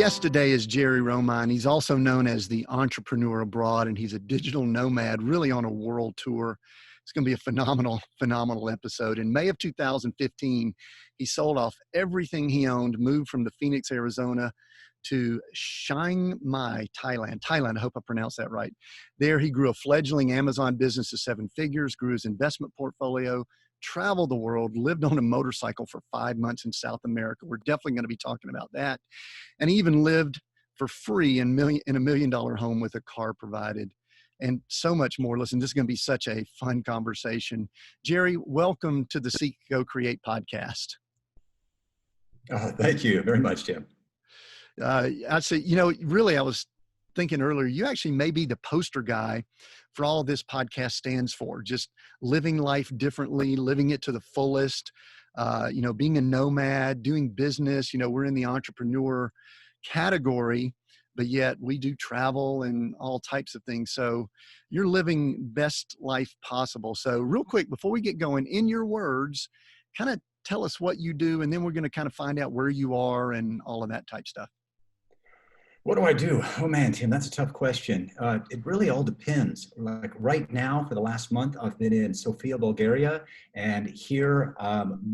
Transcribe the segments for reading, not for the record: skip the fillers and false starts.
guest today is Jerry Romine. He's also known as the entrepreneur abroad, and he's a digital nomad, really on a world tour. It's going to be a phenomenal episode. In May of 2015, he sold off everything he owned, moved from the Phoenix, Arizona to Chiang Mai, Thailand. I hope I pronounced that right. There, he grew a fledgling Amazon business to 7 figures, grew his investment portfolio, traveled the world, lived on a motorcycle for 5 months in South America. We're definitely going to be talking about that. And he even lived for free in a $1 million home with a car provided, and so much more. Listen, this is going to be such a fun conversation. Jerry, welcome to the Seek, Go, Create podcast. Thank you very much, Tim. I'd say, really, I was thinking earlier, you actually may be the poster guy for all this podcast stands for, just living life differently, living it to the fullest, being a nomad, doing business. We're in the entrepreneur category, but yet we do travel and all types of things. So you're living best life possible. So real quick, before we get going, in your words, kind of tell us what you do, and then we're going to kind of find out where you are and all of that type stuff. What do I do? Oh man, Tim, that's a tough question. It really all depends. Like right now, for the last month, I've been in Sofia, Bulgaria, and here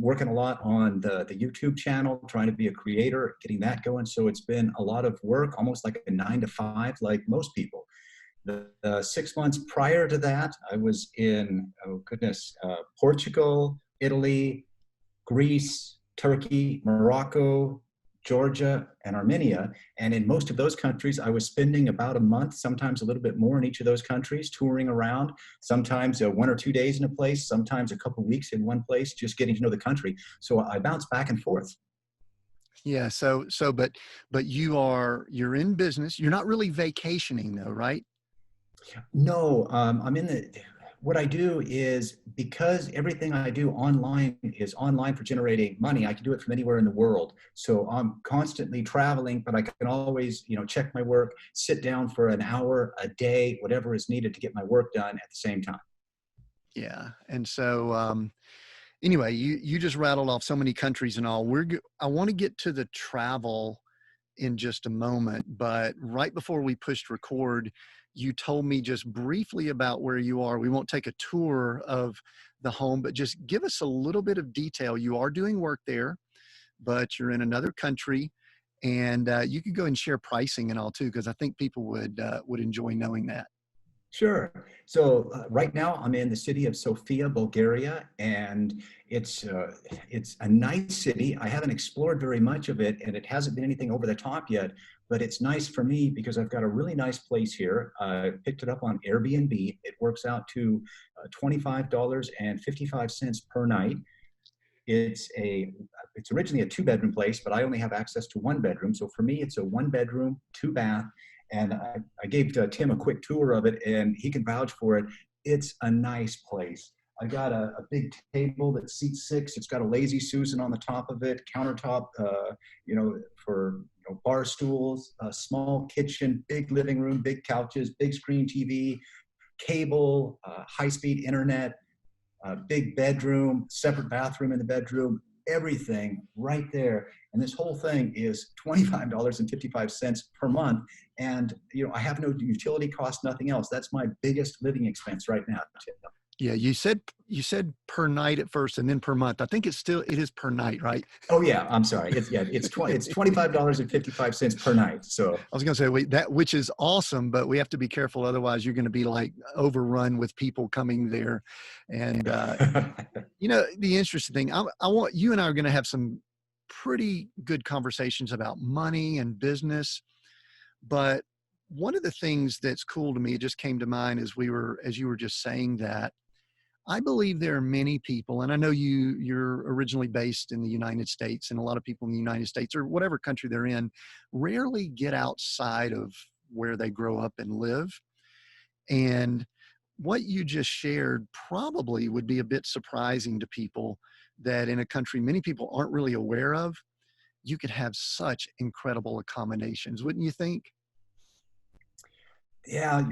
working a lot on the YouTube channel, trying to be a creator, getting that going. So it's been a lot of work, almost like a 9 to 5, like most people. The 6 months prior to that, I was in, Portugal, Italy, Greece, Turkey, Morocco, Georgia, and Armenia. And in most of those countries, I was spending about a month, sometimes a little bit more in each of those countries, touring around, sometimes 1 or 2 days in a place, sometimes a couple of weeks in one place, just getting to know the country. So I bounce back and forth. Yeah. But you're in business. You're not really vacationing though, right? No, what I do is, because everything I do online is online for generating money, I can do it from anywhere in the world. So I'm constantly traveling, but I can always, check my work, sit down for an hour a day, whatever is needed to get my work done at the same time. Yeah. And so, anyway, you just rattled off so many countries and all. I want to get to the travel in just a moment, but right before we pushed record, you told me just briefly about where you are. We won't take a tour of the home, but just give us a little bit of detail. You are doing work there, but you're in another country, and you could go and share pricing and all too, because I think people would enjoy knowing that. Sure. So right now I'm in the city of Sofia, Bulgaria, and it's a nice city. I haven't explored very much of it, and it hasn't been anything over the top yet, but it's nice for me because I've got a really nice place here. I picked it up on Airbnb. It works out to $25.55 per night. It's originally a 2-bedroom place, but I only have access to 1 bedroom. So for me, it's a 1-bedroom, 2-bath. And I gave Tim a quick tour of it, and he can vouch for it. It's a nice place. I got a big table that seats 6. It's got a lazy Susan on the top of it, countertop, for bar stools, a small kitchen, big living room, big couches, big screen TV, cable, high-speed internet, big bedroom, separate bathroom in the bedroom, everything right there. And this whole thing is $25.55 per month. And, I have no utility cost, nothing else. That's my biggest living expense right now. Yeah. You said per night at first and then per month. I think it is per night, right? Oh yeah. I'm sorry. It's $25.55 per night. So I was going to say which is awesome, but we have to be careful. Otherwise you're going to be like overrun with people coming there. And, the interesting thing, I want you and I are going to have some pretty good conversations about money and business. But one of the things that's cool to me, it just came to mind as you were just saying that, I believe there are many people, and I know you're originally based in the United States, and a lot of people in the United States or whatever country they're in rarely get outside of where they grow up and live. And what you just shared probably would be a bit surprising to people, that in a country many people aren't really aware of, you could have such incredible accommodations, wouldn't you think? Yeah,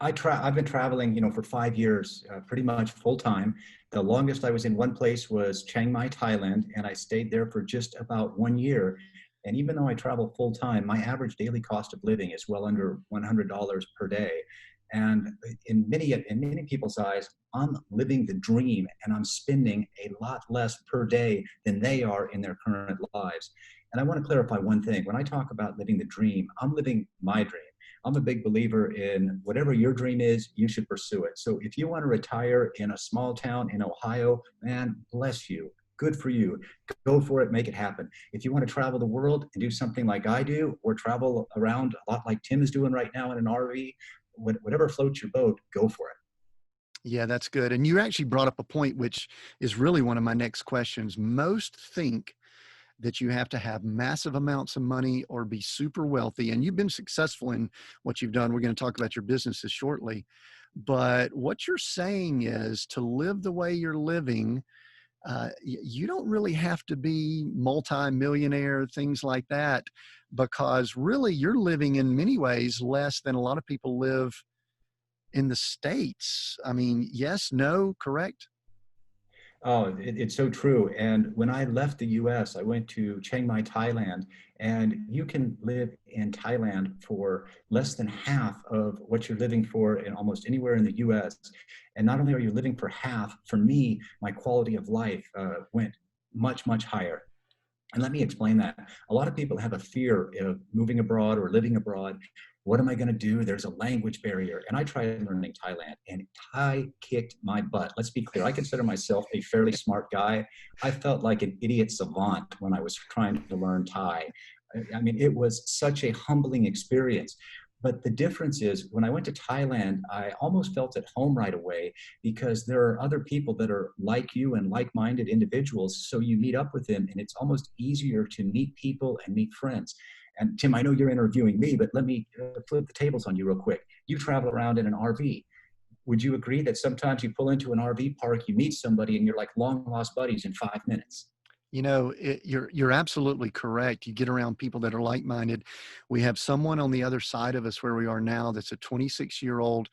I've been traveling, for 5 years, pretty much full time. The longest I was in one place was Chiang Mai, Thailand, and I stayed there for just about 1 year. And even though I travel full time, my average daily cost of living is well under $100 per day. And in many people's eyes, I'm living the dream and I'm spending a lot less per day than they are in their current lives. And I want to clarify one thing. When I talk about living the dream, I'm living my dream. I'm a big believer in whatever your dream is, you should pursue it. So if you want to retire in a small town in Ohio, man, bless you. Good for you. Go for it, make it happen. If you want to travel the world and do something like I do, or travel around a lot like Tim is doing right now in an RV, whatever floats your boat, go for it. Yeah, that's good. And you actually brought up a point which is really one of my next questions. Most think that you have to have massive amounts of money or be super wealthy. And you've been successful in what you've done. We're going to talk about your businesses shortly. But what you're saying is to live the way you're living, you don't really have to be multi-millionaire, things like that, because really you're living in many ways less than a lot of people live in the States. I mean, yes, no, correct? Oh, it's so true. And when I left the US, I went to Chiang Mai, Thailand, and you can live in Thailand for less than half of what you're living for in almost anywhere in the US. And not only are you living for half, for me, my quality of life went much, much higher. And let me explain that. A lot of people have a fear of moving abroad or living abroad. What am I going to do? There's a language barrier. And I tried learning Thailand, and Thai kicked my butt. Let's be clear. I consider myself a fairly smart guy. I felt like an idiot savant when I was trying to learn Thai. I mean, it was such a humbling experience. But the difference is when I went to Thailand, I almost felt at home right away because there are other people that are like you and like-minded individuals. So you meet up with them and it's almost easier to meet people and meet friends. And Tim, I know you're interviewing me, but let me flip the tables on you real quick. You travel around in an RV. Would you agree that sometimes you pull into an RV park, you meet somebody and you're like long lost buddies in 5 minutes? You know, you're absolutely correct. You get around people that are like-minded. We have someone on the other side of us where we are now that's a 26-year-old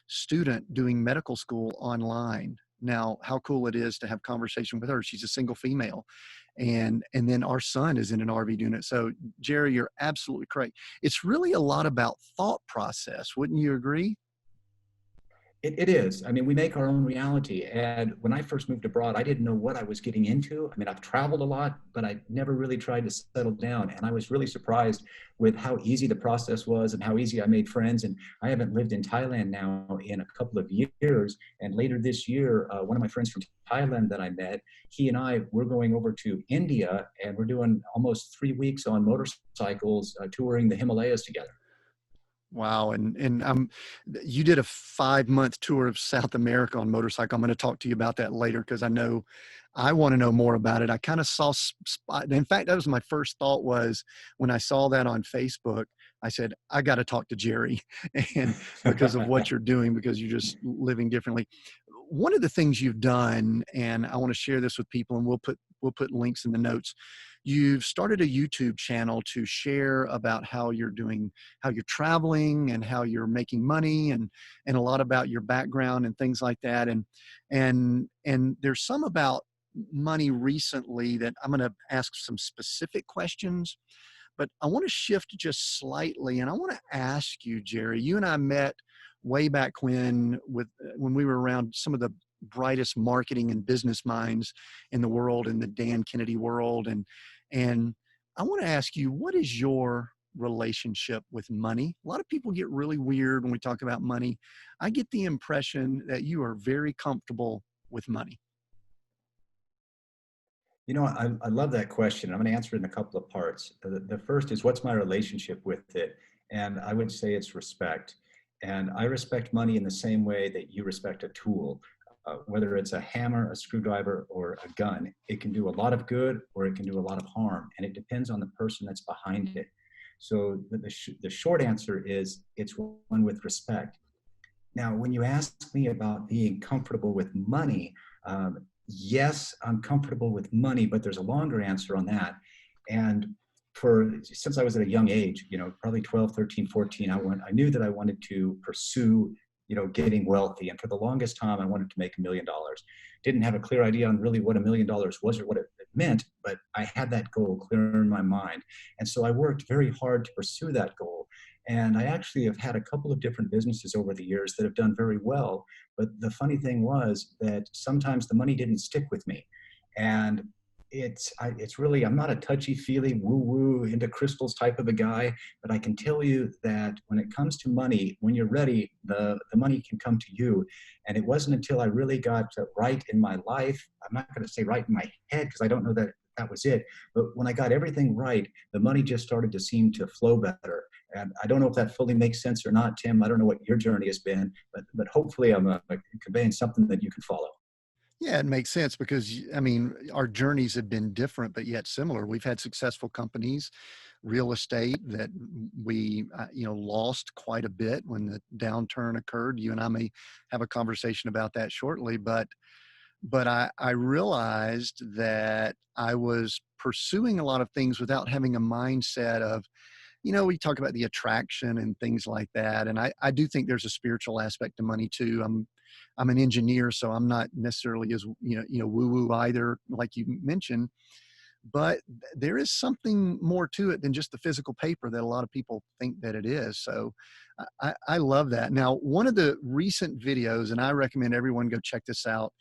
student doing medical school online. Now, how cool it is to have conversation with her. She's a single female. And then our son is in an RV doing it. So, Jerry, you're absolutely correct. It's really a lot about thought process. Wouldn't you agree? It is. I mean, we make our own reality. And when I first moved abroad, I didn't know what I was getting into. I mean, I've traveled a lot, but I never really tried to settle down. And I was really surprised with how easy the process was and how easy I made friends. And I haven't lived in Thailand now in a couple of years. And later this year, one of my friends from Thailand that I met, he and I, we're going over to India and we're doing almost 3 weeks on motorcycles, touring the Himalayas together. Wow. You did a 5-month tour of South America on motorcycle. I'm going to talk to you about that later because I know I want to know more about it. I kind of saw spot. In fact, that was my first thought was when I saw that on Facebook, I said, I got to talk to Jerry and because of what you're doing, because you're just living differently. One of the things you've done, and I want to share this with people and we'll put links in the notes. You've started a YouTube channel to share about how you're doing, how you're traveling and how you're making money and a lot about your background and things like that. And there's some about money recently that I'm going to ask some specific questions, but I want to shift just slightly. And I want to ask you, Jerry, you and I met way back when we were around some of the brightest marketing and business minds in the world, in the Dan Kennedy world. And I want to ask you, what is your relationship with money? A lot of people get really weird when we talk about money. I get the impression that you are very comfortable with money. You know, I love that question. I'm going to answer it in a couple of parts. The first is what's my relationship with it? And I would say it's respect. And I respect money in the same way that you respect a tool. Whether it's a hammer, a screwdriver, or a gun, it can do a lot of good or it can do a lot of harm. And it depends on the person that's behind it. So the short answer is it's one with respect. Now, when you ask me about being comfortable with money, yes, I'm comfortable with money, but there's a longer answer on that. And since I was at a young age, you know, probably 12, 13, 14, I knew that I wanted to pursue, you know, getting wealthy. And for the longest time, I wanted to make $1 million. Didn't have a clear idea on really what $1 million was or what it meant, but I had that goal clear in my mind. And so I worked very hard to pursue that goal. And I actually have had a couple of different businesses over the years that have done very well. But the funny thing was that sometimes the money didn't stick with me. And it's really, I'm not a touchy feely woo woo into crystals type of a guy, but I can tell you that when it comes to money, when you're ready, the money can come to you. And it wasn't until I really got right in my life, I'm not going to say right in my head because I don't know that that was it, but when I got everything right, the money just started to seem to flow better. And I don't know if that fully makes sense or not, Tim. I don't know what your journey has been, but hopefully I'm conveying something that you can follow. Yeah, it makes sense because I mean, our journeys have been different, but yet similar. We've had successful companies, real estate that we, lost quite a bit when the downturn occurred. You and I may have a conversation about that shortly, but I realized that I was pursuing a lot of things without having a mindset of, we talk about the attraction and things like that. And I do think there's a spiritual aspect to money too. I'm an engineer, so I'm not necessarily as, woo woo either, like you mentioned, but there is something more to it than just the physical paper that a lot of people think that it is. So I love that. Now, one of the recent videos, and I recommend everyone go check this out.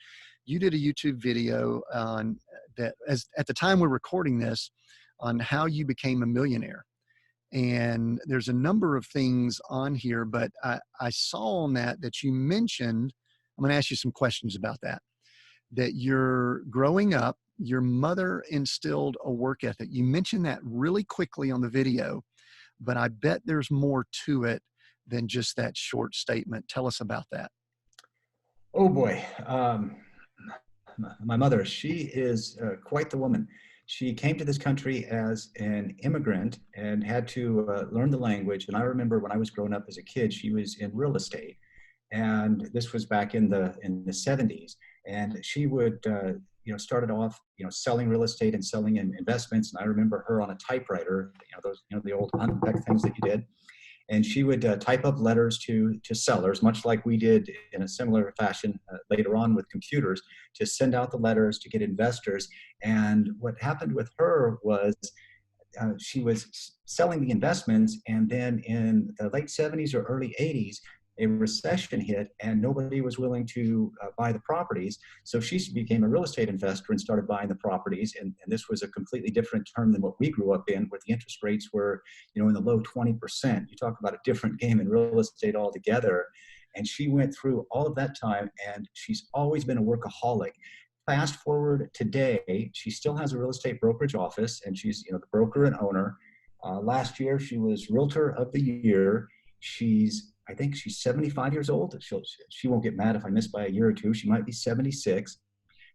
You did a YouTube video on that as at the time we're recording this on how you became a millionaire. And there's a number of things on here, but I saw on that you mentioned, I'm going to ask you some questions about that you're growing up, your mother instilled a work ethic. You mentioned that really quickly on the video, but I bet there's more to it than just that short statement. Tell us about that. Oh boy. My mother, she is quite the woman. She came to this country as an immigrant and had to learn the language. And I remember when I was growing up as a kid, she was in real estate, and this was back in the 70s. And she would, started off, selling real estate and selling in investments. And I remember her on a typewriter, those, the old hunt peck things that you did, and she would type up letters to sellers, much like we did in a similar fashion later on with computers, to send out the letters to get investors. And what happened with her was she was selling the investments, and then in the late 70s or early 80s, a recession hit and nobody was willing to buy the properties. So she became a real estate investor and started buying the properties. And this was a completely different term than what we grew up in, where the interest rates were, in the low 20%. You talk about a different game in real estate altogether. And she went through all of that time, and she's always been a workaholic. Fast forward today, she still has a real estate brokerage office, and she's the broker and owner. Last year, she was Realtor of the Year. I think she's 75 years old. She won't get mad if I miss by a year or two. She might be 76.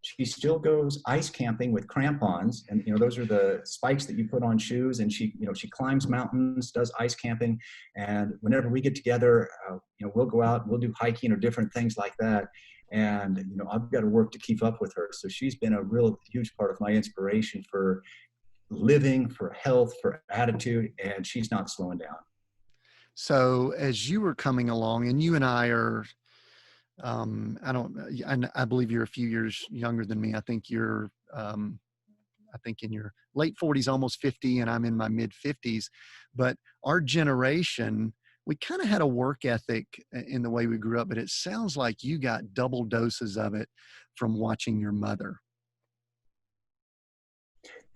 She still goes ice camping with crampons, and those are the spikes that you put on shoes. And she climbs mountains, does ice camping, and whenever we get together, we'll go out, we'll do hiking or different things like that. And I've got to work to keep up with her. So she's been a real huge part of my inspiration for living, for health, for attitude, and she's not slowing down. So as you were coming along, and you and I are, I believe you're a few years younger than me. I think I think in your late 40s, almost 50, and I'm in my mid 50s. But our generation, we kind of had a work ethic in the way we grew up, but it sounds like you got double doses of it from watching your mother.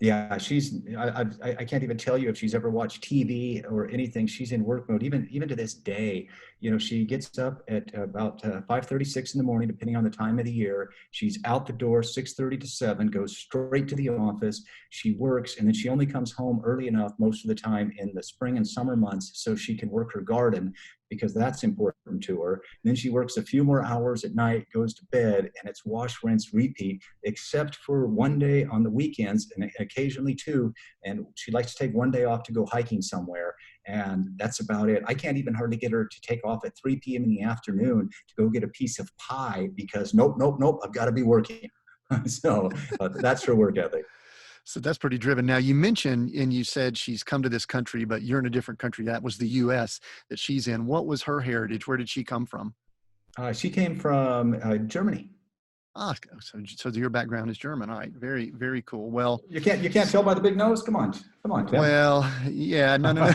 Yeah, I can't even tell you if she's ever watched TV or anything. She's in work mode, even to this day. She gets up at about 5:36 in the morning, depending on the time of the year. She's out the door 6:30 to 7, goes straight to the office. She works, and then she only comes home early enough most of the time in the spring and summer months so she can work her garden, because that's important to her. And then she works a few more hours at night, goes to bed, and it's wash, rinse, repeat, except for one day on the weekends and occasionally two. And she likes to take one day off to go hiking somewhere. And that's about it. I can't even hardly get her to take off at 3 p.m. in the afternoon to go get a piece of pie because nope, I've got to be working. So that's her work ethic. So that's pretty driven. Now you mentioned, and you said she's come to this country, but you're in a different country. That was the US that she's in. What was her heritage? Where did she come from? She came from Germany. Ah, so your background is German. All right, very, very cool. Well, You can't tell by the big nose. Come on, Tim. yeah, no, no, no.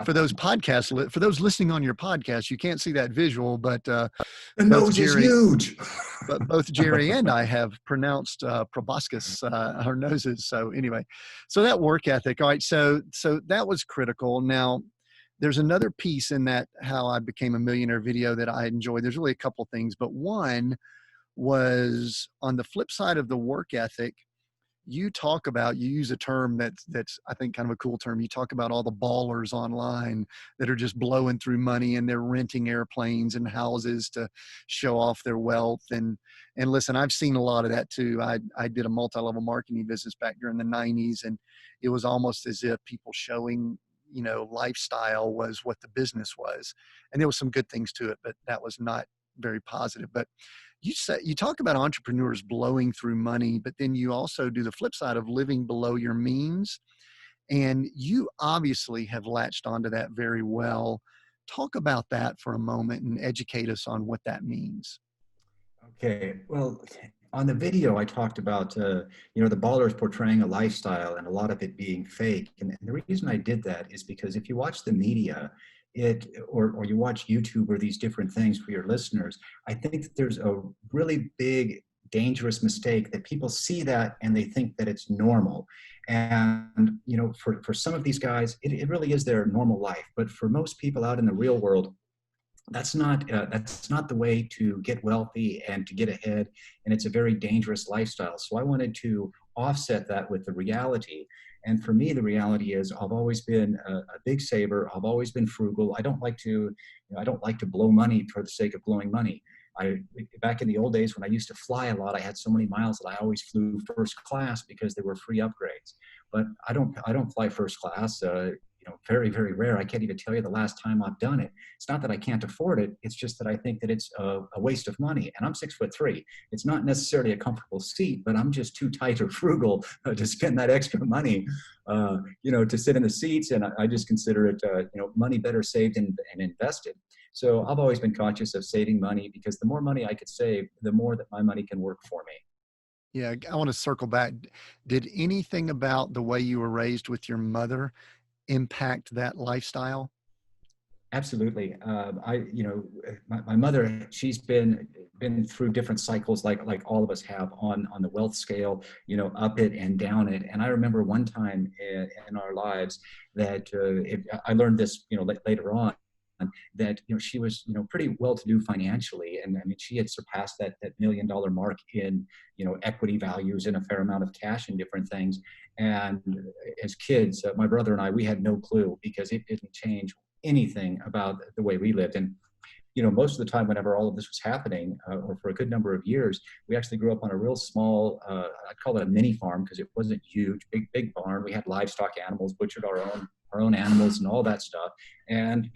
For those listening on your podcast, you can't see that visual, but The both nose is Jerry, huge. but both Jerry and I have pronounced proboscis, our noses. So anyway, so that work ethic. All right, so that was critical. Now, there's another piece in that how I became a millionaire video that I enjoyed. There's really a couple of things, but one was on the flip side of the work ethic. You use a term that's I think kind of a cool term. You talk about all the ballers online that are just blowing through money and they're renting airplanes and houses to show off their wealth. And listen, I've seen a lot of that too. I did a multi-level marketing business back during the 90s, and it was almost as if people showing, lifestyle was what the business was. And there was some good things to it, but that was not very positive. But you talk about entrepreneurs blowing through money, but then you also do the flip side of living below your means. And you obviously have latched onto that very well. Talk about that for a moment and educate us on what that means. Okay, well, on the video, I talked about, the ballers portraying a lifestyle and a lot of it being fake. And the reason I did that is because if you watch the media, or you watch YouTube or these different things for your listeners, I think that there's a really big, dangerous mistake that people see that and they think that it's normal. And, for some of these guys, it really is their normal life. But for most people out in the real world, that's not the way to get wealthy and to get ahead, and it's a very dangerous lifestyle. So I wanted to offset that with the reality. And for me, the reality is I've always been a big saver. I've always been frugal. I don't like to blow money for the sake of blowing money. Back in the old days when I used to fly a lot, I had so many miles that I always flew first class because there were free upgrades. But I don't fly first class. Very, very rare. I can't even tell you the last time I've done it. It's not that I can't afford it. It's just that I think that it's a waste of money. And I'm 6'3". It's not necessarily a comfortable seat, but I'm just too tight or frugal to spend that extra money, to sit in the seats. And I just consider it, money better saved and invested. So I've always been conscious of saving money because the more money I could save, the more that my money can work for me. Yeah, I want to circle back. Did anything about the way you were raised with your mother impact that lifestyle? Absolutely. My mother, she's been through different cycles, like all of us have on the wealth scale, up it and down it. And I remember one time in our lives that I learned this, later on, that she was pretty well to do financially, and I mean she had surpassed that $1 million mark in equity values and a fair amount of cash and different things. And as kids, my brother and I, we had no clue because it didn't change anything about the way we lived. And most of the time whenever all of this was happening, or for a good number of years, we actually grew up on a real small, I'd call it a mini farm because it wasn't huge, big barn. We had livestock animals, butchered our own animals and all that stuff. And,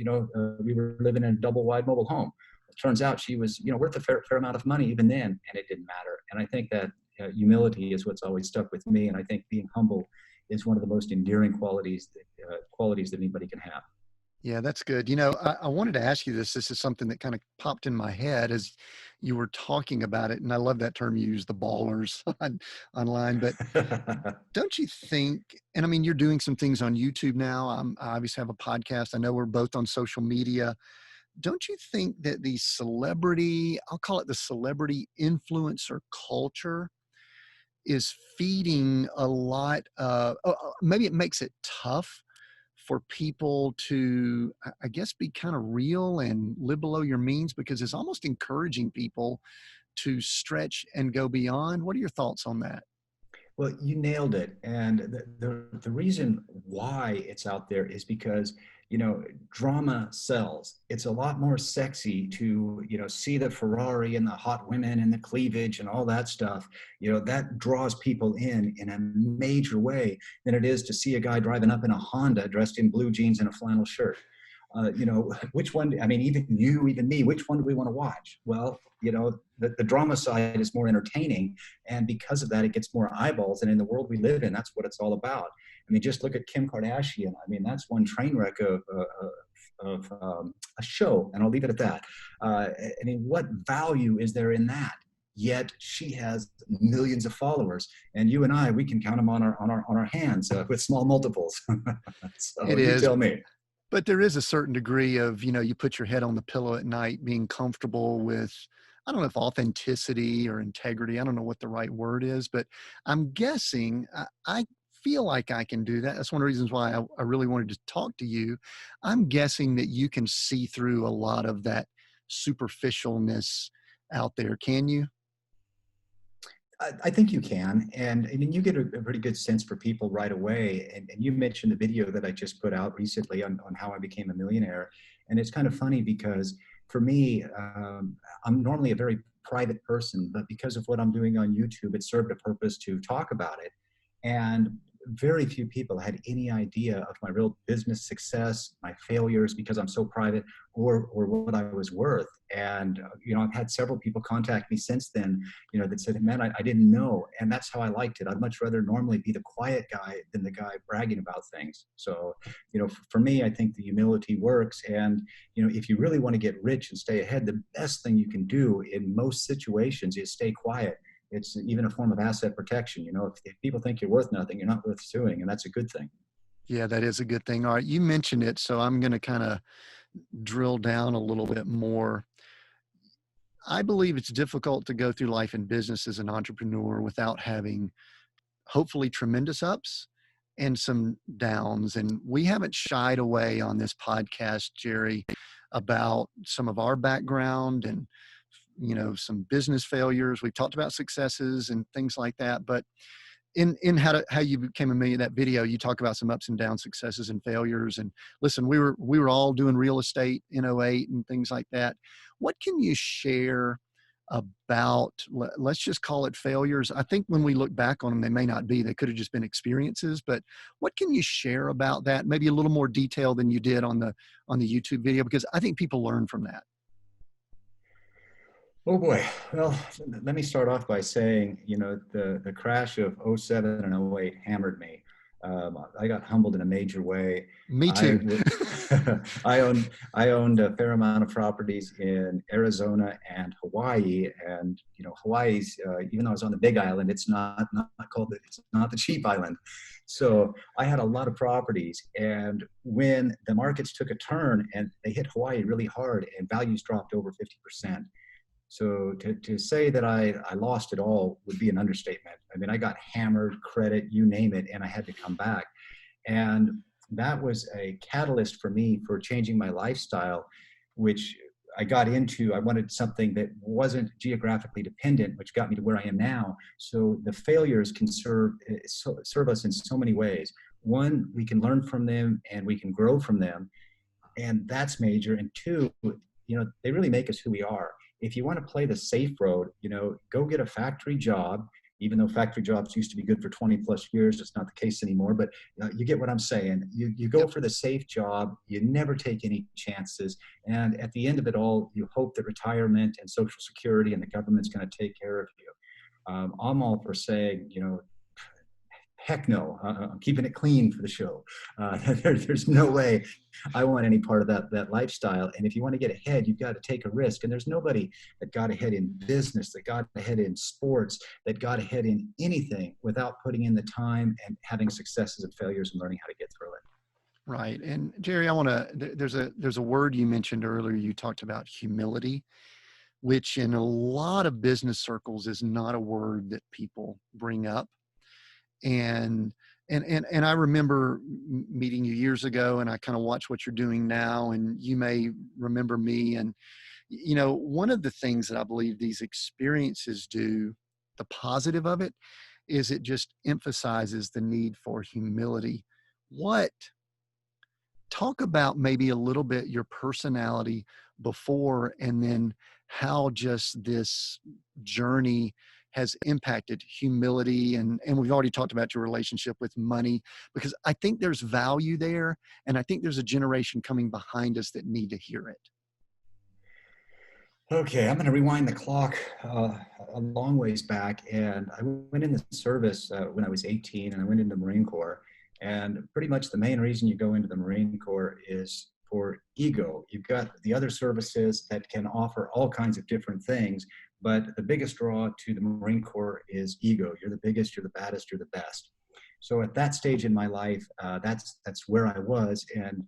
we were living in a double wide mobile home. It turns out she was, worth a fair amount of money even then, and it didn't matter. And I think that humility is what's always stuck with me. And I think being humble is one of the most endearing qualities that anybody can have. Yeah, that's good. I wanted to ask you this. This is something that kind of popped in my head as you were talking about it. And I love that term you use, the ballers online. But don't you think, and I mean, you're doing some things on YouTube now. I obviously have a podcast. I know we're both on social media. Don't you think that I'll call it the celebrity influencer culture, is feeding a lot maybe it makes it tough for people to, I guess, be kind of real and live below your means, because it's almost encouraging people to stretch and go beyond? What are your thoughts on that? Well, you nailed it. And the reason why it's out there is because, drama sells. It's a lot more sexy to, see the Ferrari and the hot women and the cleavage and all that stuff. That draws people in a major way than it is to see a guy driving up in a Honda dressed in blue jeans and a flannel shirt. Which one, I mean, even you, even me, which one do we want to watch? Well, the drama side is more entertaining. And because of that, it gets more eyeballs. And in the world we live in, that's what it's all about. I mean, just look at Kim Kardashian. I mean, that's one train wreck of a show. And I'll leave it at that. I mean, what value is there in that? yet she has millions of followers. And you and I, we can count them on our hands with small multiples. So It you is. tell me. But there is a certain degree of, you put your head on the pillow at night being comfortable with, I don't know if authenticity or integrity, I don't know what the right word is, but I'm guessing I feel like I can do that. That's one of the reasons why I really wanted to talk to you. I'm guessing that you can see through a lot of that superficialness out there. Can you? I think you can, and I mean, you get a pretty good sense for people right away. And you mentioned the video that I just put out recently on how I became a millionaire, and it's kind of funny because for me, I'm normally a very private person, but because of what I'm doing on YouTube, it served a purpose to talk about it. And very few people had any idea of my real business success, my failures, because I'm so private, or what I was worth. And I've had several people contact me since then, that said, "Man, I didn't know," and that's how I liked it. I'd much rather normally be the quiet guy than the guy bragging about things. So, for me, I think the humility works. And if you really want to get rich and stay ahead, the best thing you can do in most situations is stay quiet. It's even a form of asset protection. If people think you're worth nothing, you're not worth suing, and that's a good thing. Yeah, that is a good thing. All right, you mentioned it, so I'm going to kind of drill down a little bit more. I believe it's difficult to go through life in business as an entrepreneur without having hopefully tremendous ups and some downs. And we haven't shied away on this podcast, Jerry, about some of our background and, some business failures. We've talked about successes and things like that, but in how you became a million, that video, you talk about some ups and downs, successes and failures. And listen, we were all doing real estate in '08 and things like that. What can you share about, let's just call it failures? I think when we look back on them, they may not be, they could have just been experiences, but what can you share about that? Maybe a little more detail than you did on the YouTube video, because I think people learn from that. Oh boy. Well, let me start off by saying, the crash of '07 and '08 hammered me. I got humbled in a major way. Me I too. w- I owned a fair amount of properties in Arizona and Hawaii, and Hawaii's even though I was on the Big Island, it's not the cheap island. So I had a lot of properties, and when the markets took a turn and they hit Hawaii really hard, and values dropped over 50%. So to say that I lost it all would be an understatement. I mean, I got hammered, credit, you name it, and I had to come back. And that was a catalyst for me for changing my lifestyle, which I got into. I wanted something that wasn't geographically dependent, which got me to where I am now. So the failures can serve us in so many ways. One, we can learn from them and we can grow from them, and that's major. And two, they really make us who we are. If you want to play the safe road, go get a factory job. Even though factory jobs used to be good for 20 plus years, it's not the case anymore. But you get what I'm saying. You go Yep. for the safe job. You never take any chances. And at the end of it all, you hope that retirement and Social Security and the government's going to take care of you. I'm all for saying, heck no, I'm keeping it clean for the show. There's no way I want any part of that lifestyle. And if you want to get ahead, you've got to take a risk. And there's nobody that got ahead in business, that got ahead in sports, that got ahead in anything without putting in the time and having successes and failures and learning how to get through it. Right. And Jerry, there's a word you mentioned earlier. You talked about humility, which in a lot of business circles is not a word that people bring up. And and I remember meeting you years ago, and I kind of watch what you're doing now, and you may remember me. And one of the things that I believe these experiences do, the positive of it, is it just emphasizes the need for humility. What Talk about maybe a little bit your personality before and then how just this journey has impacted humility, and we've already talked about your relationship with money, because I think there's value there, and I think there's a generation coming behind us that need to hear it. Okay, I'm going to rewind the clock a long ways back. And I went in the service when I was 18, and I went into the Marine Corps. And pretty much the main reason you go into the Marine Corps is for ego. You've got the other services that can offer all kinds of different things, But the biggest draw to the Marine Corps is ego. You're the biggest, you're the baddest, you're the best. So at that stage in my life, that's where I was. And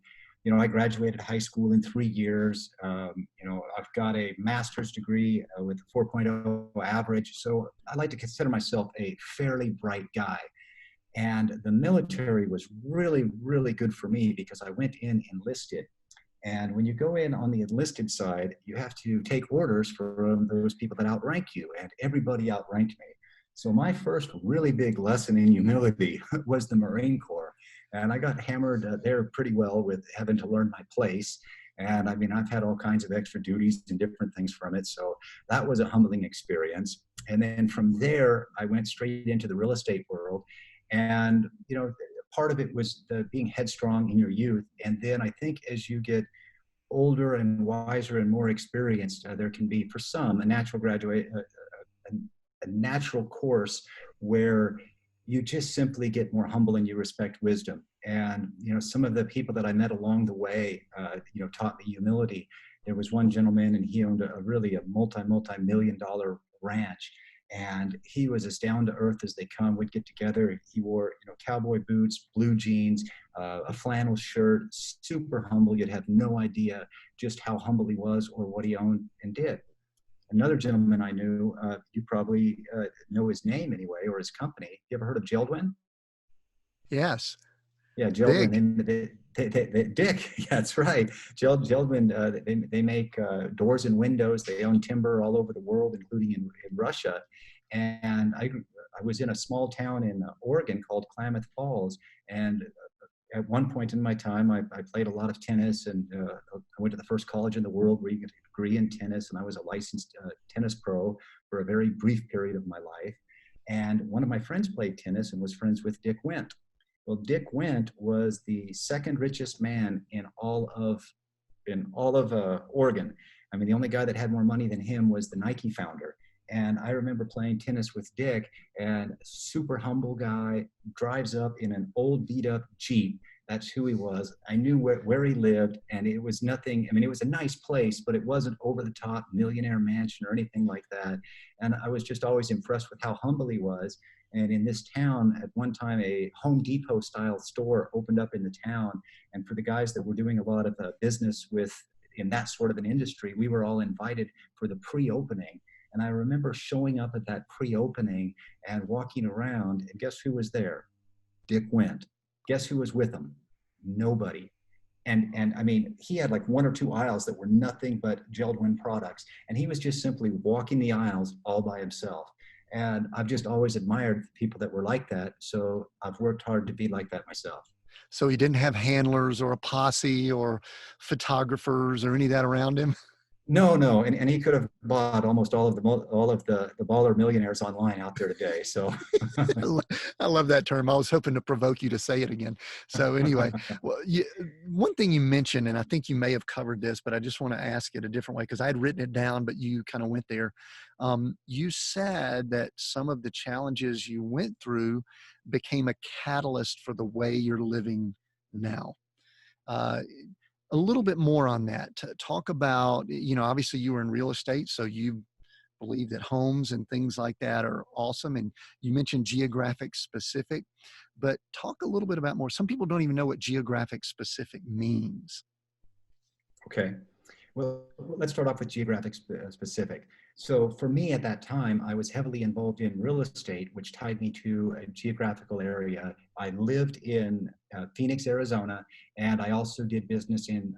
I graduated high school in 3 years. I've got a master's degree with a 4.0 average. So I like to consider myself a fairly bright guy. And the military was really, really good for me because I went in enlisted. And when you go in on the enlisted side, you have to take orders from those people that outrank you, and everybody outranked me. So my first really big lesson in humility was the Marine Corps. And I got hammered there pretty well with having to learn my place. And I mean, I've had all kinds of extra duties and different things from it. So that was a humbling experience. And then from there, I went straight into the real estate world. And, part of it was the being headstrong in your youth. And then I think as you get older and wiser and more experienced, there can be, for some, a natural a natural course where you just simply get more humble and you respect wisdom. And, some of the people that I met along the way, taught me humility. There was one gentleman and he owned a multi-million dollar ranch. And he was as down to earth as they come. We'd get together. He wore, cowboy boots, blue jeans, a flannel shirt, super humble. You'd have no idea just how humble he was or what he owned and did. Another gentleman I knew, you probably know his name anyway, or his company. You ever heard of Geldwin? Yes. Yeah, Big. Geldwin. Dick, yeah, that's right. Geldwin, they make doors and windows. They own timber all over the world, including in Russia. And I was in a small town in Oregon called Klamath Falls. And at one point in my time, I played a lot of tennis, and I went to the first college in the world where you get a degree in tennis. And I was a licensed tennis pro for a very brief period of my life. And one of my friends played tennis and was friends with Dick Wendt. Well, Dick Wendt was the second richest man in all of Oregon. I mean, the only guy that had more money than him was the Nike founder. And I remember playing tennis with Dick, and super humble guy, drives up in an old beat up Jeep. That's who he was. I knew where he lived, and it was nothing. I mean, it was a nice place, but it wasn't over the top millionaire mansion or anything like that. And I was just always impressed with how humble he was. And in this town, at one time, a Home Depot style store opened up in the town. And for the guys that were doing a lot of business in that sort of an industry, we were all invited for the pre-opening. And I remember showing up at that pre-opening and walking around, and guess who was there? Dick Wendt. Guess who was with him? Nobody. And I mean, he had like one or two aisles that were nothing but Geldwin products. And he was just simply walking the aisles all by himself. And I've just always admired people that were like that. So I've worked hard to be like that myself. So he didn't have handlers or a posse or photographers or any of that around him. No, and he could have bought almost all of the baller millionaires online out there today. So I love that term. I was hoping to provoke you to say it again. So anyway, well, one thing you mentioned, and I think you may have covered this, but I just want to ask it a different way because I had written it down, but you kind of went there. You said that some of the challenges you went through became a catalyst for the way you're living now. Uh, a little bit more on that. Talk about, obviously you were in real estate, so you believe that homes and things like that are awesome. And you mentioned geographic specific, but talk a little bit about more. Some people don't even know what geographic specific means. okay. Well, let's start off with geographic specific. So for me at that time, I was heavily involved in real estate, which tied me to a geographical area. I lived in Phoenix, Arizona, and I also did business on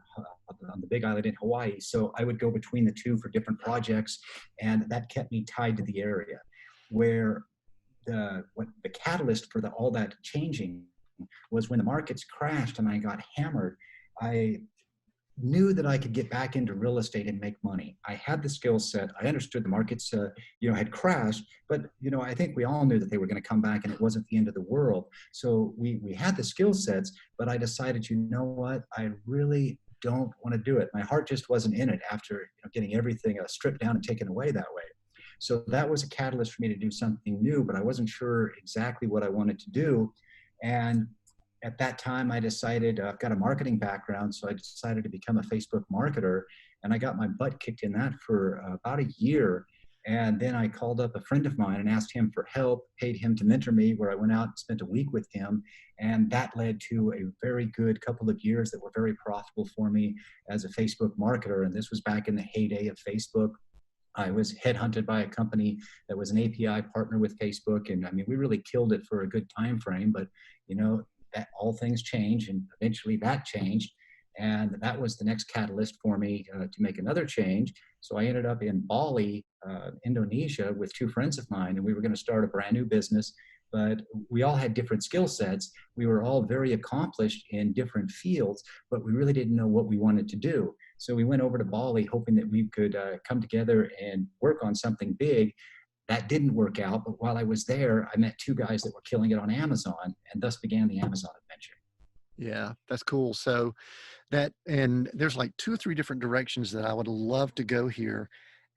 the Big Island in Hawaii. So I would go between the two for different projects, and that kept me tied to the area. Where the catalyst for all that changing was when the markets crashed and I got hammered. I knew that I could get back into real estate and make money. I had the skill set. I understood the markets, had crashed, but I think we all knew that they were going to come back, and it wasn't the end of the world. So we had the skill sets, but I decided, you know what? I really don't want to do it. My heart just wasn't in it after getting everything stripped down and taken away that way. So that was a catalyst for me to do something new, but I wasn't sure exactly what I wanted to do. And at that time, I decided, I've got a marketing background, so I decided to become a Facebook marketer, and I got my butt kicked in that for about a year. And then I called up a friend of mine and asked him for help, paid him to mentor me, where I went out and spent a week with him. And that led to a very good couple of years that were very profitable for me as a Facebook marketer. And this was back in the heyday of Facebook. I was headhunted by a company that was an API partner with Facebook. And I mean, we really killed it for a good time frame, but that all things change, and eventually that changed. And that was the next catalyst for me to make another change. So I ended up in Bali, Indonesia, with two friends of mine, and we were going to start a brand new business. But we all had different skill sets. We were all very accomplished in different fields, but we really didn't know what we wanted to do. So we went over to Bali hoping that we could come together and work on something big. That didn't work out, but while I was there, I met two guys that were killing it on Amazon, and thus began the Amazon adventure. Yeah, that's cool. So and there's like two or three different directions that I would love to go here.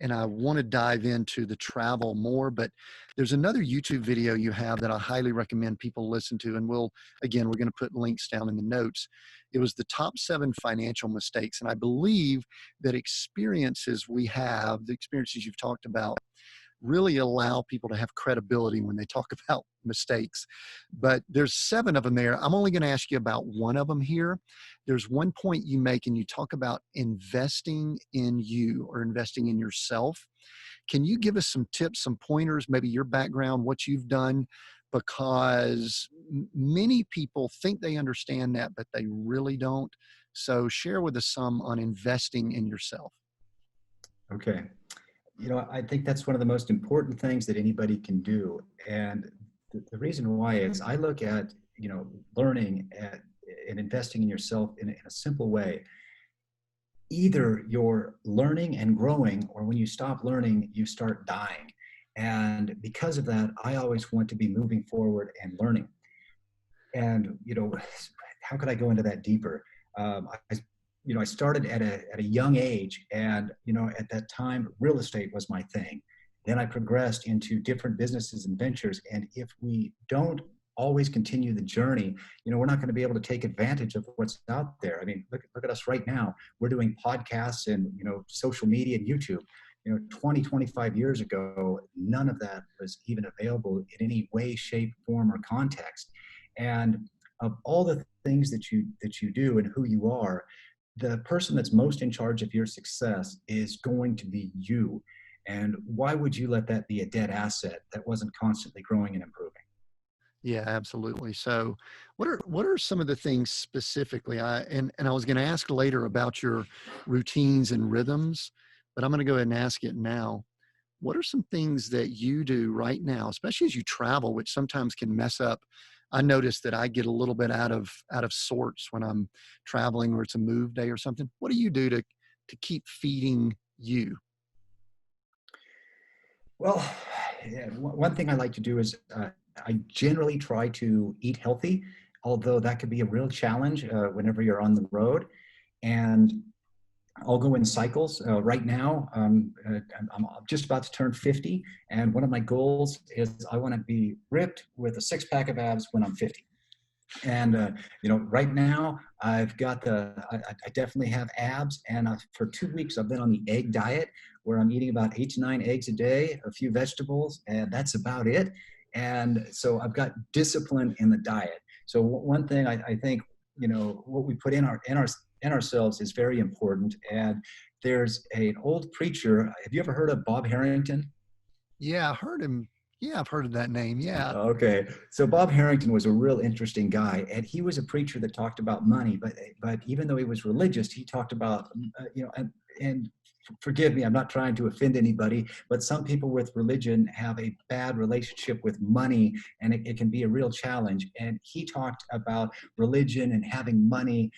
And I want to dive into the travel more, but there's another YouTube video you have that I highly recommend people listen to. And we're going to put links down in the notes. It was the top 7 financial mistakes. And I believe that the experiences you've talked about, really allow people to have credibility when they talk about mistakes. But there's 7 of them there. I'm only going to ask you about one of them here. There's one point you make, and you talk about investing in you or investing in yourself. Can you give us some tips, some pointers, maybe your background, what you've done? Because many people think they understand that, but they really don't. So share with us some on investing in yourself. Okay. I think that's one of the most important things that anybody can do. And the reason why is I look at, learning and investing in yourself in a simple way. Either you're learning and growing, or when you stop learning, you start dying. And because of that, I always want to be moving forward and learning. And, how could I go into that deeper? I started at a young age, and, at that time, real estate was my thing. Then I progressed into different businesses and ventures. And if we don't always continue the journey, we're not going to be able to take advantage of what's out there. I mean, look at us right now. We're doing podcasts and, social media and YouTube. 20, 25 years ago, none of that was even available in any way, shape, form, or context. And of all the things that you do and who you are, the person that's most in charge of your success is going to be you. And why would you let that be a dead asset that wasn't constantly growing and improving? Yeah, absolutely. So what are some of the things specifically? And I was going to ask later about your routines and rhythms, but I'm going to go ahead and ask it now. What are some things that you do right now, especially as you travel, which sometimes can mess up? I notice that I get a little bit out of sorts when I'm traveling, or it's a move day or something. What do you do to keep feeding you? Well, yeah, one thing I like to do is I generally try to eat healthy, although that could be a real challenge whenever you're on the road. And I'll go in cycles. Right now, I'm just about to turn 50, and one of my goals is I want to be ripped with a 6-pack of abs when I'm 50. And right now I've got I definitely have abs, and for 2 weeks I've been on the egg diet, where I'm eating about 8 to 9 eggs a day, a few vegetables, and that's about it. And so I've got discipline in the diet. So one thing I think, what we put in ourselves is very important. And there's an old preacher. Have you ever heard of Bob Harrington? Yeah, I heard him. Yeah, I've heard of that name. Yeah. Okay. So Bob Harrington was a real interesting guy, and he was a preacher that talked about money, but even though he was religious, he talked about, and forgive me, I'm not trying to offend anybody, but some people with religion have a bad relationship with money, and it can be a real challenge. And he talked about religion and having money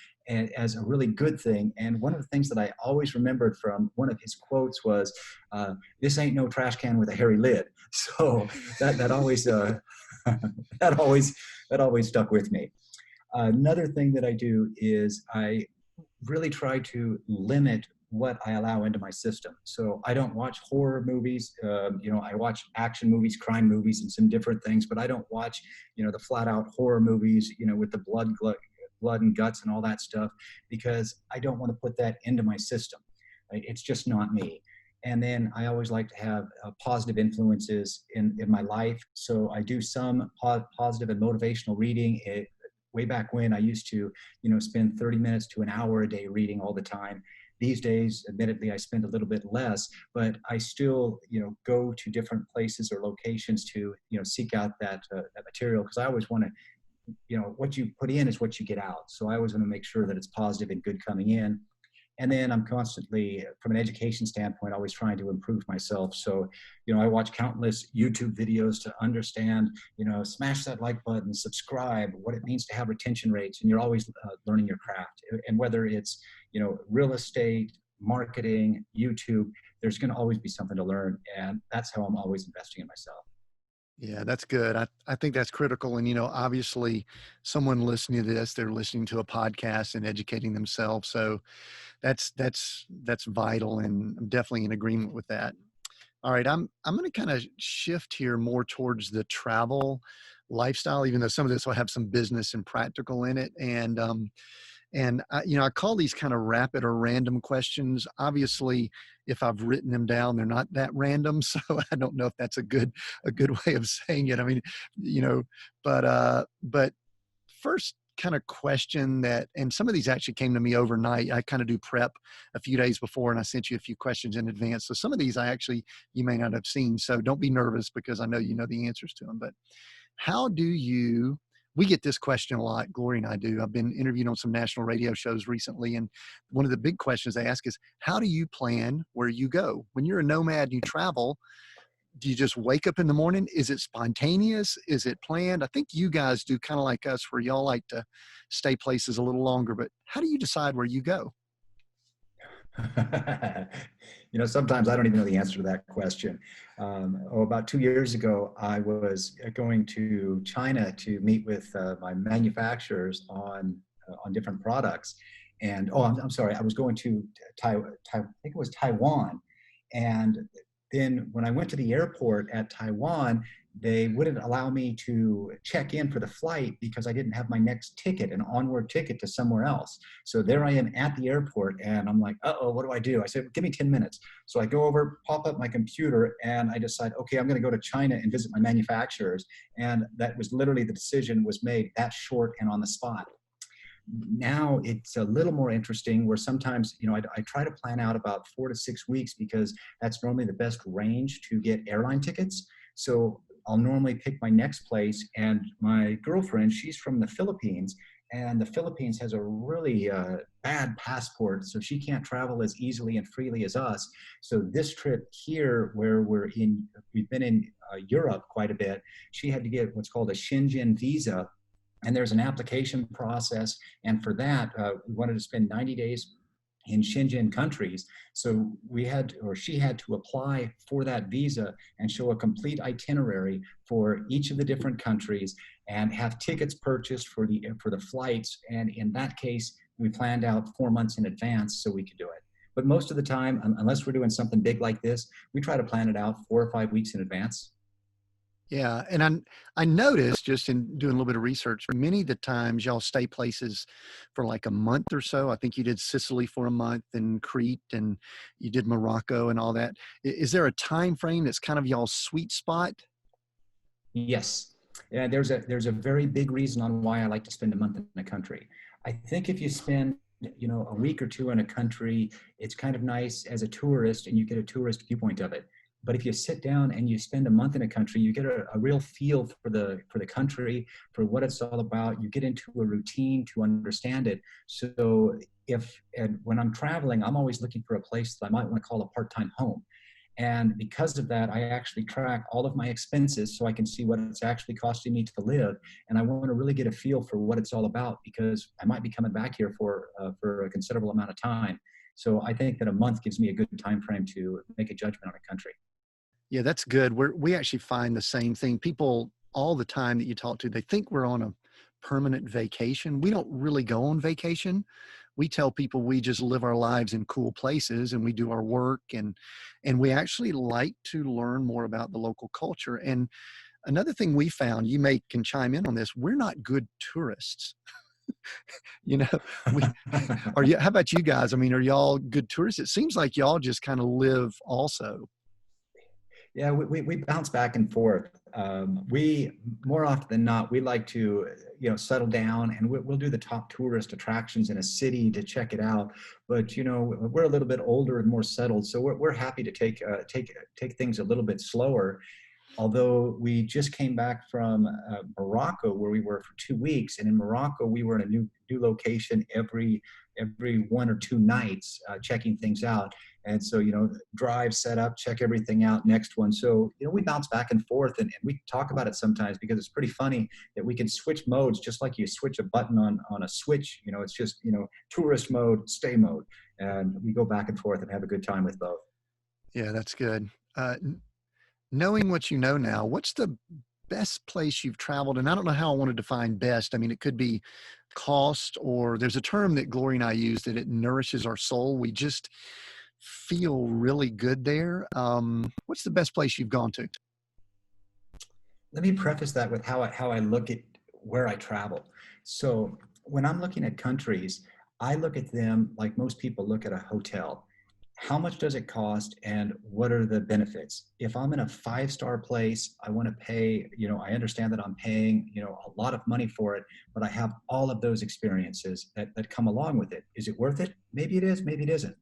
as a really good thing. And one of the things that I always remembered from one of his quotes was, "This ain't no trash can with a hairy lid." So that always that always stuck with me. Another thing that I do is I really try to limit what I allow into my system. So I don't watch horror movies. I watch action movies, crime movies, and some different things, but I don't watch, the flat out horror movies, with the blood and guts and all that stuff, because I don't want to put that into my system. Right? It's just not me. And then I always like to have positive influences in my life. So I do some positive and motivational reading. Way back when I used to, spend 30 minutes to an hour a day reading all the time. These days, admittedly, I spend a little bit less, but I still, go to different places or locations to, seek out that material, because I always want to, what you put in is what you get out. So I always want to make sure that it's positive and good coming in. And then I'm constantly, from an education standpoint, always trying to improve myself. So, I watch countless YouTube videos to understand, smash that like button, subscribe, what it means to have retention rates. And you're always learning your craft. And whether it's, real estate, marketing, YouTube, there's going to always be something to learn. And that's how I'm always investing in myself. Yeah, that's good. I think that's critical. And, obviously someone listening to this, they're listening to a podcast and educating themselves. So that's vital. And I'm definitely in agreement with that. All right. I'm going to kind of shift here more towards the travel lifestyle, even though some of this will have some business and practical in it. And I call these kind of rapid or random questions. Obviously, if I've written them down, they're not that random. So I don't know if that's a good way of saying it. I mean, you know, but first kind of question that, and some of these actually came to me overnight. I kind of do prep a few days before, and I sent you a few questions in advance. So some of these you may not have seen. So don't be nervous, because I know you know the answers to them. But how do you, we get this question a lot, Glory and I do. I've been interviewed on some national radio shows recently, and one of the big questions they ask is, how do you plan where you go? When you're a nomad and you travel, do you just wake up in the morning? Is it spontaneous? Is it planned? I think you guys do kind of like us, where y'all like to stay places a little longer, but how do you decide where you go? Sometimes I don't even know the answer to that question. About 2 years ago, I was going to China to meet with my manufacturers on different products. And I'm sorry, I was going to I think it was Taiwan. And then when I went to the airport at Taiwan, they wouldn't allow me to check in for the flight because I didn't have my next ticket, an onward ticket to somewhere else. So there I am at the airport, and I'm like, uh-oh, what do I do? I said, give me 10 minutes. So I go over, pop up my computer, and I decide, okay, I'm going to go to China and visit my manufacturers. And that was literally, the decision was made that short and on the spot. Now it's a little more interesting, where sometimes, I try to plan out about 4 to 6 weeks, because that's normally the best range to get airline tickets. So I'll normally pick my next place, and my girlfriend, she's from the Philippines, and the Philippines has a really bad passport, so she can't travel as easily and freely as us. So this trip here, where we've been in Europe quite a bit, she had to get what's called a Shenzhen visa, and there's an application process. And for that, we wanted to spend 90 days in Shenzhen countries. So she had to apply for that visa and show a complete itinerary for each of the different countries, and have tickets purchased for the flights. And in that case, we planned out 4 months in advance so we could do it. But most of the time, unless we're doing something big like this, we try to plan it out 4 or 5 weeks in advance. Yeah. And I noticed, just in doing a little bit of research, many of the times y'all stay places for like a month or so. I think you did Sicily for a month, and Crete, and you did Morocco and all that. Is there a time frame that's kind of y'all's sweet spot? Yes. Yeah, there's a very big reason on why I like to spend a month in a country. I think if you spend, a week or two in a country, it's kind of nice as a tourist, and you get a tourist viewpoint of it. But if you sit down and you spend a month in a country, you get a real feel for the country, for what it's all about. You get into a routine to understand it. So when I'm traveling, I'm always looking for a place that I might want to call a part-time home. And because of that, I actually track all of my expenses so I can see what it's actually costing me to live. And I want to really get a feel for what it's all about, because I might be coming back here for a considerable amount of time. So I think that a month gives me a good time frame to make a judgment on a country. Yeah, that's good. We actually find the same thing. People all the time that you talk to, they think we're on a permanent vacation. We don't really go on vacation. We tell people we just live our lives in cool places, and we do our work, and we actually like to learn more about the local culture. And another thing we found, you may can chime in on this, we're not good tourists. You know, we are you? How about you guys? I mean, are y'all good tourists? It seems like y'all just kind of live also. Yeah, we bounce back and forth. We more often than not, we like to, settle down, and we'll do the top tourist attractions in a city to check it out. But we're a little bit older and more settled, so we're happy to take things a little bit slower. Although we just came back from Morocco, where we were for 2 weeks, and in Morocco we were in a new location every 1 or 2 nights, checking things out. And so drive, set up, check everything out, next one. So we bounce back and forth, and we talk about it sometimes because it's pretty funny that we can switch modes just like you switch a button on a switch. It's just tourist mode, stay mode, and we go back and forth and have a good time with both. Yeah, that's good. Knowing what you know now, what's the best place you've traveled? And I don't know how I want to define best. I mean, it could be cost, or there's a term that Glory and I use that it nourishes our soul. We just feel really good there. What's the best place you've gone to? Let me preface that with how I look at where I travel. So when I'm looking at countries, I look at them like most people look at a hotel. How much does it cost and what are the benefits? If I'm in a five-star place, I want to pay, I understand that I'm paying, a lot of money for it, but I have all of those experiences that come along with it. Is it worth it? Maybe it is, maybe it isn't.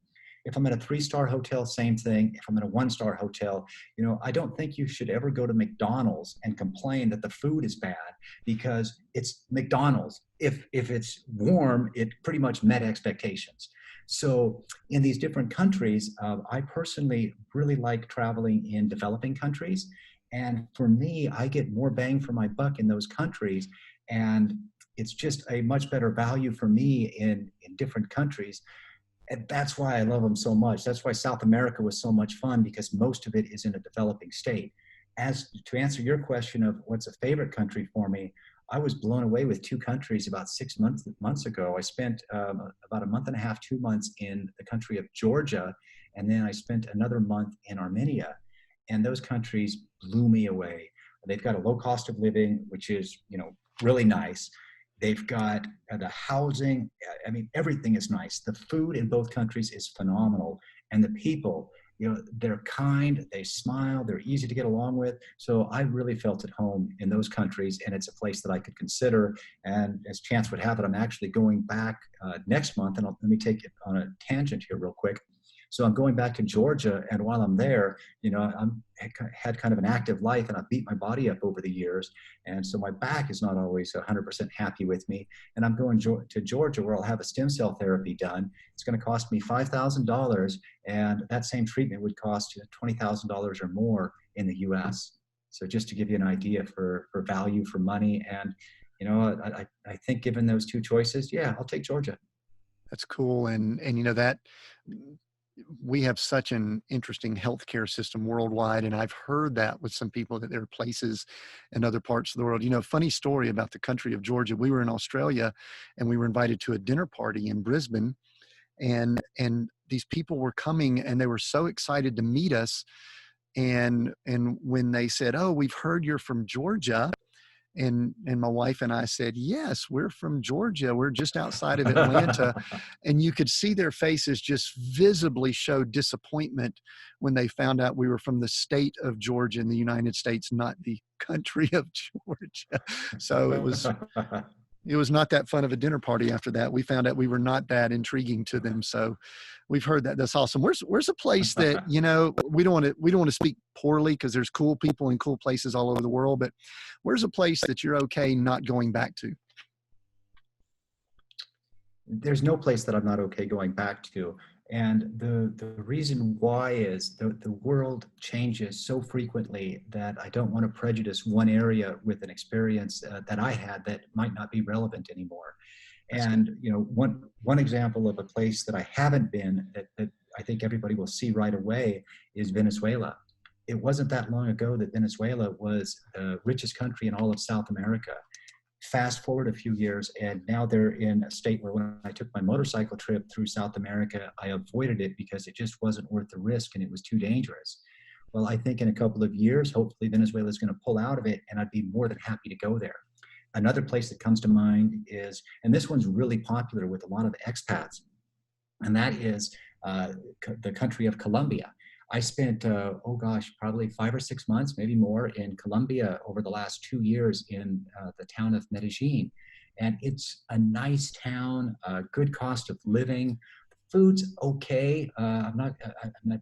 If I'm in a three-star hotel, same thing. If I'm in a one-star hotel, I don't think you should ever go to McDonald's and complain that the food is bad because it's McDonald's. If it's warm, it pretty much met expectations. So in these different countries, I personally really like traveling in developing countries. And for me, I get more bang for my buck in those countries. And it's just a much better value for me in different countries. And that's why I love them so much. That's why South America was so much fun, because most of it is in a developing state. As to answer your question of what's a favorite country for me, I was blown away with two countries about 6 months ago. I spent about a month and a half, 2 months in the country of Georgia, and then I spent another month in Armenia. And those countries blew me away. They've got a low cost of living, which is, really nice. They've got the housing. I mean, everything is nice. The food in both countries is phenomenal. And the people, they're kind, they smile, they're easy to get along with. So I really felt at home in those countries, and it's a place that I could consider. And as chance would have it, I'm actually going back next month. And let me take it on a tangent here real quick. So I'm going back to Georgia, and while I'm there, I'm had kind of an active life, and I beat my body up over the years, and so my back is not always 100% happy with me. And I'm going to Georgia, where I'll have a stem cell therapy done. It's going to cost me $5,000, and that same treatment would cost you $20,000 or more in the U.S. So just to give you an idea for value for money, and I think given those two choices, yeah, I'll take Georgia. That's cool. And that we have such an interesting healthcare system worldwide. And I've heard that with some people that there are places in other parts of the world. Funny story about the country of Georgia. We were in Australia and we were invited to a dinner party in Brisbane, and these people were coming and they were so excited to meet us. And when they said, "Oh, we've heard you're from Georgia," and my wife and I said, "Yes, we're from Georgia. We're just outside of Atlanta." And you could see their faces just visibly show disappointment when they found out we were from the state of Georgia in the United States, not the country of Georgia. So it was not that fun of a dinner party after that. We found out we were not that intriguing to them. So we've heard that. That's awesome. Where's a place that, we don't want to speak poorly, because there's cool people and cool places all over the world, but where's a place that you're okay not going back to? There's no place that I'm not okay going back to. And the reason why is the world changes so frequently that I don't want to prejudice one area with an experience that I had that might not be relevant anymore. That's good. And one example of a place that I haven't been that I think everybody will see right away is Venezuela. It wasn't that long ago that Venezuela was the richest country in all of South America. Fast forward a few years, and now they're in a state where when I took my motorcycle trip through South America, I avoided it because it just wasn't worth the risk and it was too dangerous. Well, I think in a couple of years, hopefully Venezuela is going to pull out of it, and I'd be more than happy to go there. Another place that comes to mind is, and this one's really popular with a lot of expats, and that is the country of Colombia. I spent, oh gosh, probably 5 or 6 months, maybe more, in Colombia over the last 2 years in the town of Medellin. And it's a nice town, good cost of living. Food's okay. I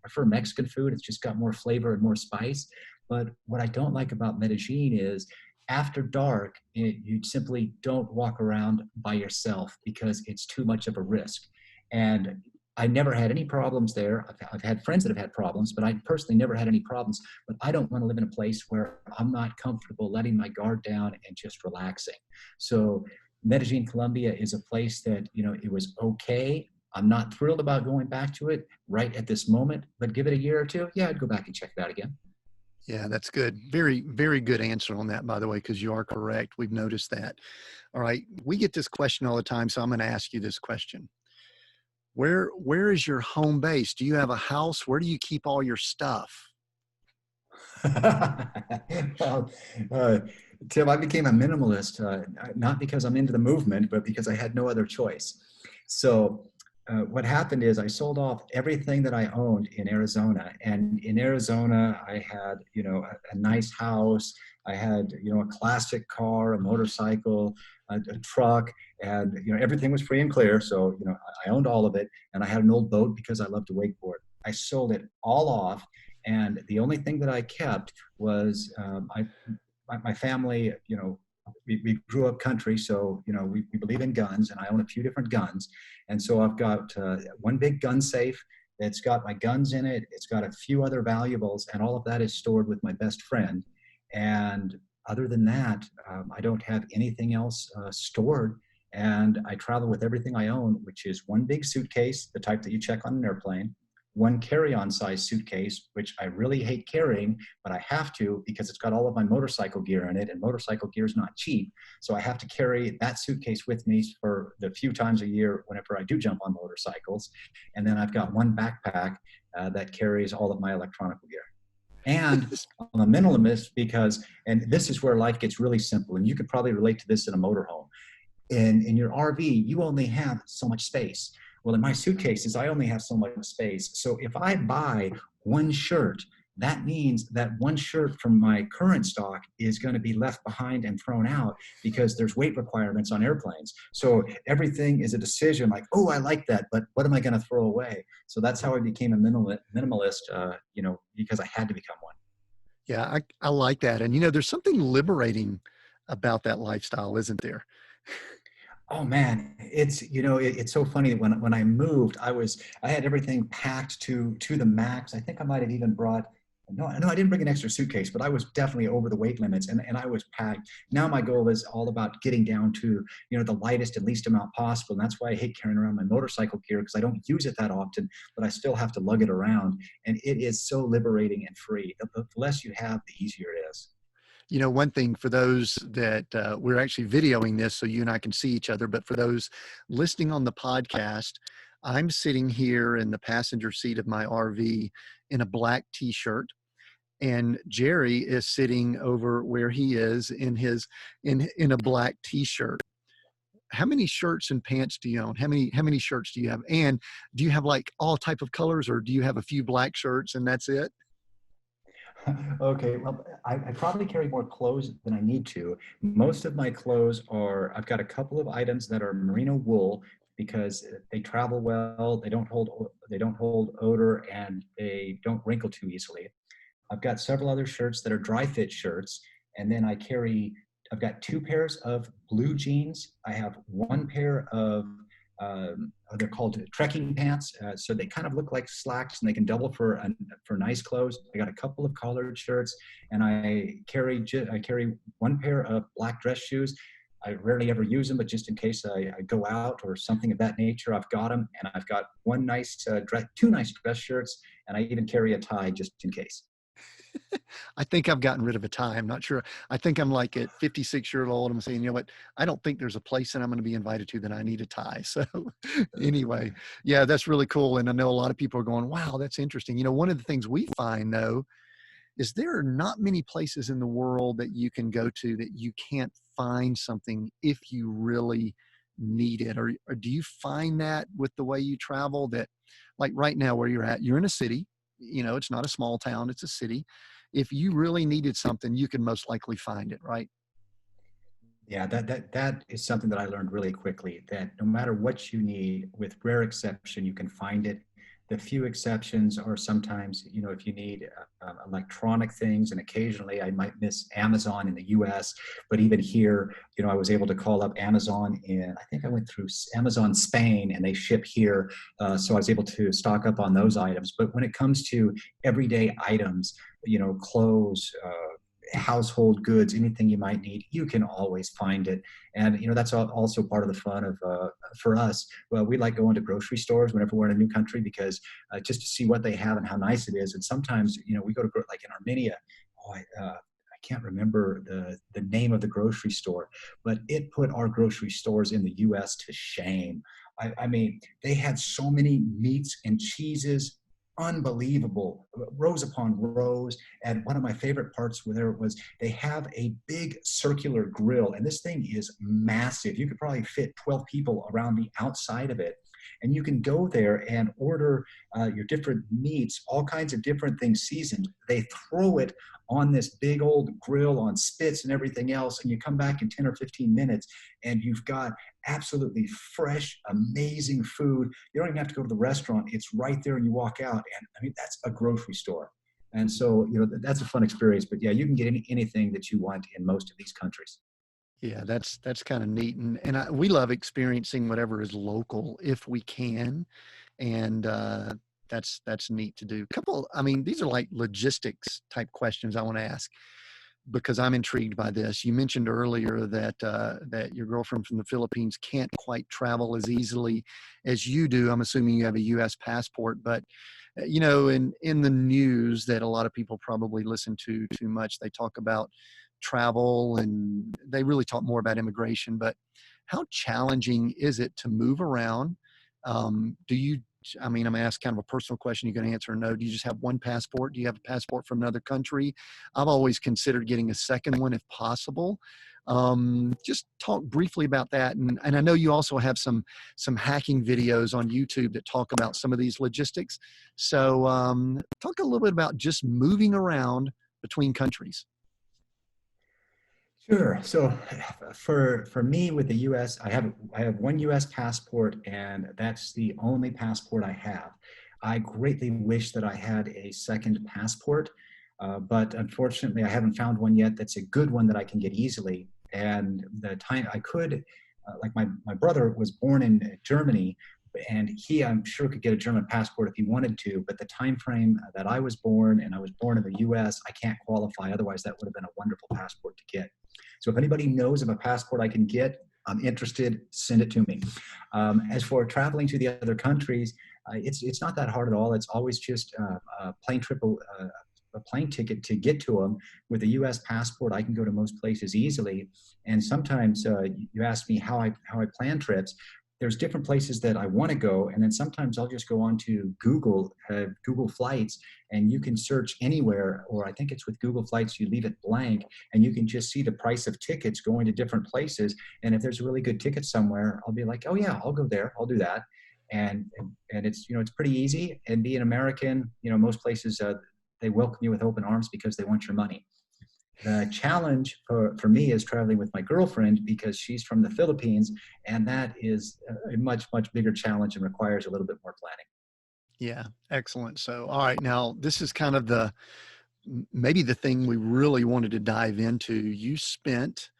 prefer Mexican food. It's just got more flavor and more spice. But what I don't like about Medellin is after dark, you simply don't walk around by yourself because it's too much of a risk. And I never had any problems there. I've had friends that have had problems, but I personally never had any problems. But I don't want to live in a place where I'm not comfortable letting my guard down and just relaxing. So Medellin, Colombia is a place that, it was okay. I'm not thrilled about going back to it right at this moment, but give it a year or two. Yeah, I'd go back and check it out again. Yeah, that's good. Very, very good answer on that, by the way, because you are correct. We've noticed that. All right. We get this question all the time, so I'm going to ask you this question. Where is your home base? Do you have a house? Where do you keep all your stuff? Well, uh, Tim, I became a minimalist, not because I'm into the movement, but because I had no other choice. So, what happened is I sold off everything that I owned in Arizona. And in Arizona, I had, a nice house. I had, a classic car, a motorcycle, a truck, and, everything was free and clear. So, I owned all of it. And I had an old boat because I loved to wakeboard. I sold it all off. And the only thing that I kept was my family, we grew up country, so, we believe in guns, and I own a few different guns. And so I've got one big gun safe that's got my guns in it. It's got a few other valuables, and all of that is stored with my best friend. And other than that, I don't have anything else stored. And I travel with everything I own, which is one big suitcase, the type that you check on an airplane, one carry-on size suitcase, which I really hate carrying, but I have to because it's got all of my motorcycle gear in it, and motorcycle gear is not cheap. So I have to carry that suitcase with me for the few times a year whenever I do jump on motorcycles. And then I've got one backpack that carries all of my electronic gear. And I'm a minimalist because, and this is where life gets really simple, and you could probably relate to this in a motorhome. In your RV, you only have so much space. Well, in my suitcases, I only have so much space. So if I buy one shirt, that means that one shirt from my current stock is going to be left behind and thrown out because there's weight requirements on airplanes. So everything is a decision like, oh, I like that, but what am I going to throw away? So that's how I became a minimalist, because I had to become one. Yeah, I like that. And, there's something liberating about that lifestyle, isn't there? Oh man, it's so funny. When I moved, I had everything packed to the max. I think I might have even brought, no, I didn't bring an extra suitcase, but I was definitely over the weight limits, and I was packed. Now my goal is all about getting down to, the lightest and least amount possible. And that's why I hate carrying around my motorcycle gear, because I don't use it that often, but I still have to lug it around. And it is so liberating and free. The less you have, the easier it is. One thing for those that we're actually videoing this so you and I can see each other, but for those listening on the podcast, I'm sitting here in the passenger seat of my RV in a black t-shirt, and Jerry is sitting over where he is in a black t-shirt. How many shirts and pants do you own? How many shirts do you have? And do you have like all type of colors, or do you have a few black shirts and that's it? Okay, well, I probably carry more clothes than I need to. Most of my clothes are, I've got a couple of items that are merino wool because they travel well, they don't hold odor, and they don't wrinkle too easily. I've got several other shirts that are dry fit shirts, and then I've got two pairs of blue jeans. I have one pair of they're called trekking pants. So they kind of look like slacks, and they can double for nice clothes. I got a couple of collared shirts, and I carry one pair of black dress shoes. I rarely ever use them, but just in case I go out or something of that nature, I've got them. And I've got two nice dress shirts, and I even carry a tie just in case. I think I've gotten rid of a tie. I'm not sure. I think I'm like at 56 years old. I'm saying, what? I don't think there's a place that I'm going to be invited to that I need a tie. So anyway, yeah, that's really cool. And I know a lot of people are going, wow, that's interesting. One of the things we find though, is there are not many places in the world that you can go to that you can't find something if you really need it? Or do you find that with the way you travel that, like right now where you're at, you're in a city, it's not a small town, it's a city. If you really needed something, you can most likely find it, right? Yeah, that is something that I learned really quickly, that no matter what you need, with rare exception, you can find it. The few exceptions are sometimes, if you need electronic things, and occasionally I might miss Amazon in the US, but even here, I was able to call up Amazon in, I think I went through Amazon Spain, and they ship here. So I was able to stock up on those items. But when it comes to everyday items, clothes, household goods, anything you might need, you can always find it. And that's also part of the fun of for us. Well, we like going to grocery stores whenever we're in a new country, because just to see what they have and how nice it is. And sometimes we go to, like in Armenia. Oh, I can't remember the name of the grocery store, but it put our grocery stores in the U.S. to shame. I mean, they had so many meats and cheeses, unbelievable, rows upon rows. And one of my favorite parts where there was, they have a big circular grill, and this thing is massive. You could probably fit 12 people around the outside of it. And you can go there and order your different meats, all kinds of different things seasoned. They throw it on this big old grill on spits and everything else, and you come back in 10 or 15 minutes, and you've got absolutely fresh, amazing food. You don't even have to go to the restaurant. It's right there, and you walk out, and I mean, that's a grocery store. And so, that's a fun experience. But yeah, you can get anything that you want in most of these countries. Yeah, that's kind of neat, and we love experiencing whatever is local if we can, and that's neat to do. Couple, I mean, these are like logistics type questions I want to ask because I'm intrigued by this. You mentioned earlier that your girlfriend from the Philippines can't quite travel as easily as you do. I'm assuming you have a U.S. passport, but in the news that a lot of people probably listen to too much, they talk about travel and they really talk more about immigration. But how challenging is it to move around? Do you? I mean, I'm gonna ask kind of a personal question. You can answer or no. Do you just have one passport? Do you have a passport from another country? I've always considered getting a second one if possible. Just talk briefly about that, and I know you also have some hacking videos on YouTube that talk about some of these logistics. So talk a little bit about just moving around between countries. Sure. So for me with the U.S., I have one U.S. passport, and that's the only passport I have. I greatly wish that I had a second passport, but unfortunately, I haven't found one yet that's a good one that I can get easily. And the time I could, like my brother was born in Germany, and he, I'm sure, could get a German passport if he wanted to. But the time frame that I was born, and I was born in the U.S., I can't qualify. Otherwise, that would have been a wonderful passport to get. So if anybody knows of a passport I can get, I'm interested, send it to me. As for traveling to the other countries, it's not that hard at all. It's always just a plane trip, a plane ticket to get to them. With a U.S. passport, I can go to most places easily. And sometimes you ask me how I plan trips. There's different places that I want to go, and then sometimes I'll just go on to Google Flights, and you can search anywhere, or I think it's with Google Flights, you leave it blank, and you can just see the price of tickets going to different places. And if there's a really good ticket somewhere, I'll be like, oh yeah, I'll go there, I'll do that. And it's it's pretty easy. And being American, most places they welcome you with open arms because they want your money. The challenge for me is traveling with my girlfriend, because she's from the Philippines, and that is a much, much bigger challenge and requires a little bit more planning. Yeah, excellent. So, all right, now this is kind of maybe the thing we really wanted to dive into. You spent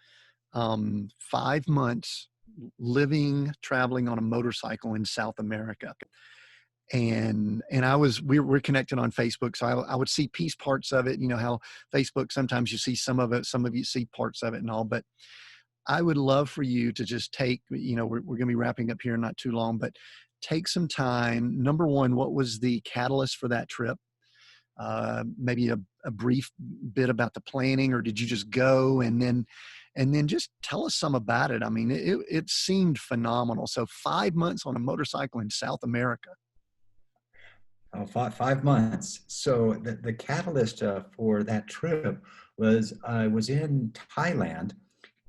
5 months traveling on a motorcycle in South America. And we're connected on Facebook. So I would see piece parts of it. You know how Facebook, sometimes you see some of it, some of you see parts of it and all, but I would love for you to just take, we're going to be wrapping up here in not too long, but take some time. Number one, what was the catalyst for that trip? Maybe a brief bit about the planning, or did you just go and then just tell us some about it? I mean, it seemed phenomenal. So 5 months on a motorcycle in South America. Oh, 5 months. So the catalyst for that trip was I was in Thailand,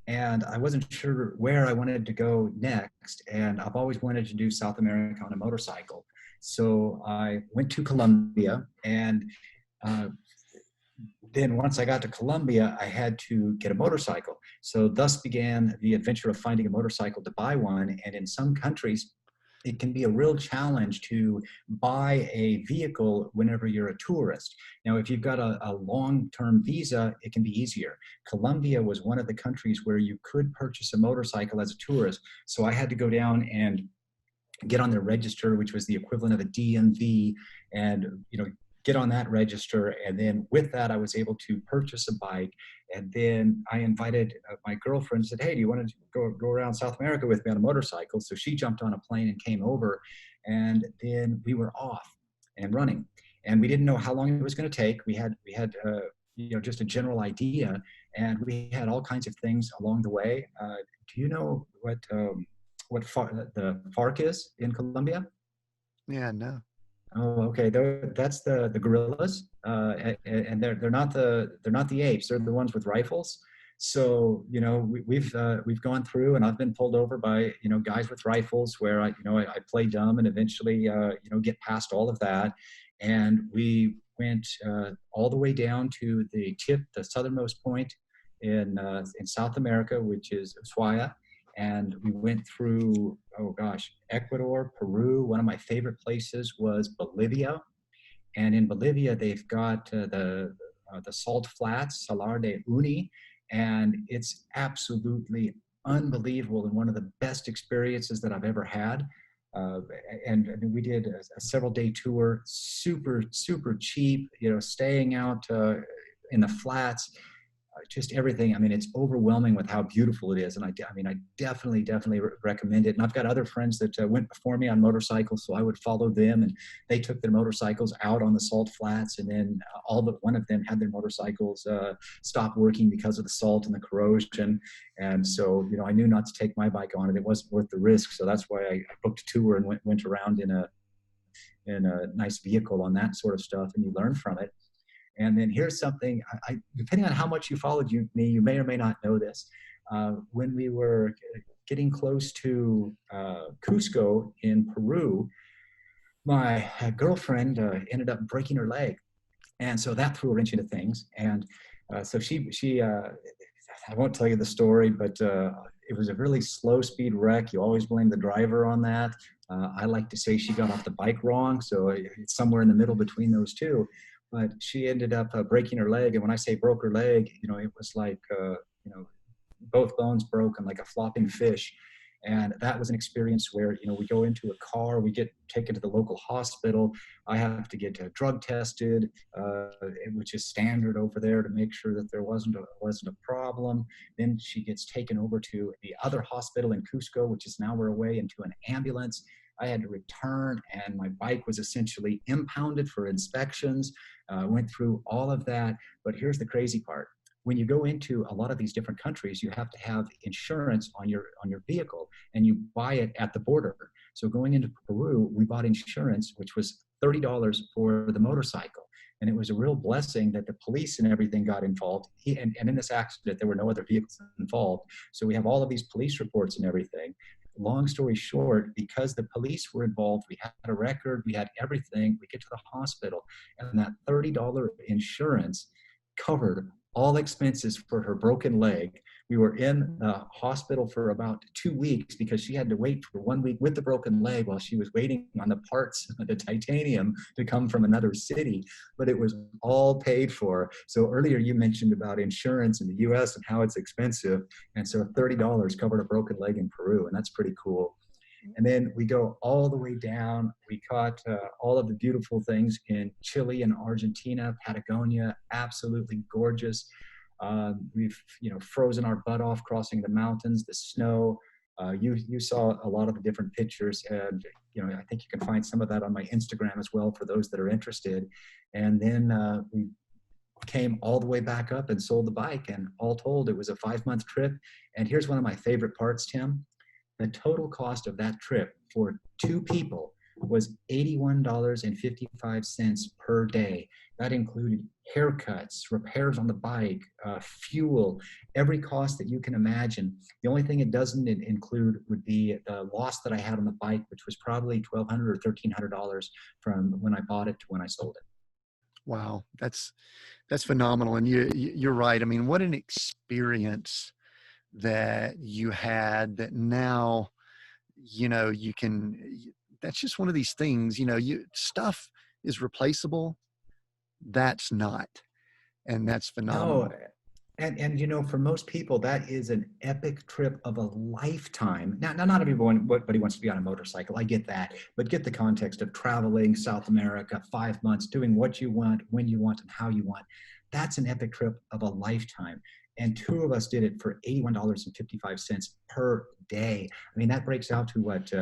and I wasn't sure where I wanted to go next. And I've always wanted to do South America on a motorcycle. So I went to Colombia, and uh, then once I got to Colombia, I had to get a motorcycle. So thus began the adventure of finding a motorcycle to buy one. And in some countries, it can be a real challenge to buy a vehicle whenever you're a tourist. Now, if you've got a long-term visa, it can be easier. Colombia was one of the countries where you could purchase a motorcycle as a tourist. So I had to go down and get on their register, which was the equivalent of a DMV, and get on that register. And then with that, I was able to purchase a bike. And then I invited my girlfriend, said, "Hey, do you want to go around South America with me on a motorcycle?" So she jumped on a plane and came over, and then we were off and running. And we didn't know how long it was going to take. We had just a general idea, and we had all kinds of things along the way. Do you know the FARC is in Colombia? Yeah, no. Oh, okay. That's the gorillas, and they're not the apes. They're the ones with rifles. So we've gone through, and I've been pulled over by guys with rifles where I play dumb and eventually get past all of that, and we went all the way down to the southernmost point in South America, which is Ushuaia. And we went through, oh gosh, Ecuador, Peru. One of my favorite places was Bolivia. And in Bolivia, they've got the salt flats, Salar de Uyuni, and it's absolutely unbelievable and one of the best experiences that I've ever had. Uh, and we did a several-day tour, super, super cheap, staying out in the flats, just everything. I mean, it's overwhelming with how beautiful it is. And I definitely recommend it. And I've got other friends that went before me on motorcycles, so I would follow them, and they took their motorcycles out on the salt flats. And then all but one of them had their motorcycles stop working because of the salt and the corrosion. And so, I knew not to take my bike on it. It wasn't worth the risk. So that's why I booked a tour and went around in a nice vehicle on that sort of stuff. And you learn from it. And then here's something, depending on how much you followed me, you may or may not know this. When we were getting close to Cusco in Peru, my girlfriend ended up breaking her leg. And so that threw a wrench into things. And so she I won't tell you the story, but it was a really slow speed wreck. You always blame the driver on that. I like to say she got off the bike wrong. So it's somewhere in the middle between those two. But she ended up breaking her leg. And when I say broke her leg, it was like, both bones broken like a flopping fish. And that was an experience where, we go into a car, we get taken to the local hospital. I have to get drug tested, which is standard over there to make sure that there wasn't a problem. Then she gets taken over to the other hospital in Cusco, which is an hour away, into an ambulance. I had to return, and my bike was essentially impounded for inspections. Went through all of that. But here's the crazy part. When you go into a lot of these different countries, you have to have insurance on your vehicle, and you buy it at the border. So going into Peru, we bought insurance, which was $30 for the motorcycle. And it was a real blessing that the police and everything got involved. And in this accident, there were no other vehicles involved. So we have all of these police reports and everything. Long story short, because the police were involved, we had a record, we had everything. We get to the hospital, and that $30 insurance covered all expenses for her broken leg. We were in the hospital for about 2 weeks because she had to wait for 1 week with the broken leg while she was waiting on the parts of the titanium to come from another city. But it was all paid for. So earlier you mentioned about insurance in the US and how it's expensive. And so $30 covered a broken leg in Peru, and that's pretty cool. And then we go all the way down. We caught all of the beautiful things in Chile and Argentina, Patagonia, absolutely gorgeous. We've frozen our butt off crossing the mountains, the snow. You saw a lot of the different pictures, and I think you can find some of that on my Instagram as well for those that are interested. And then we came all the way back up and sold the bike, and all told, it was a 5-month trip. And here's one of my favorite parts, Tim. The total cost of that trip for 2 people was $81.55 per day. That included haircuts, repairs on the bike, fuel, every cost that you can imagine. The only thing it doesn't include would be the loss that I had on the bike, which was probably $1,200 or $1,300 from when I bought it to when I sold it. Wow, that's phenomenal. And you're right. I mean, what an experience that you had that now, you can, that's just one of these things, stuff is replaceable. That's not, and that's No, phenomenal. and for most people, that is an epic trip of a lifetime. Now not everybody wants to be on a motorcycle. I get that, but get the context of traveling South America 5 months, doing what you want, when you want, and how you want. That's an epic trip of a lifetime. And two of us did it for $81.55 per day. I mean, that breaks out to what,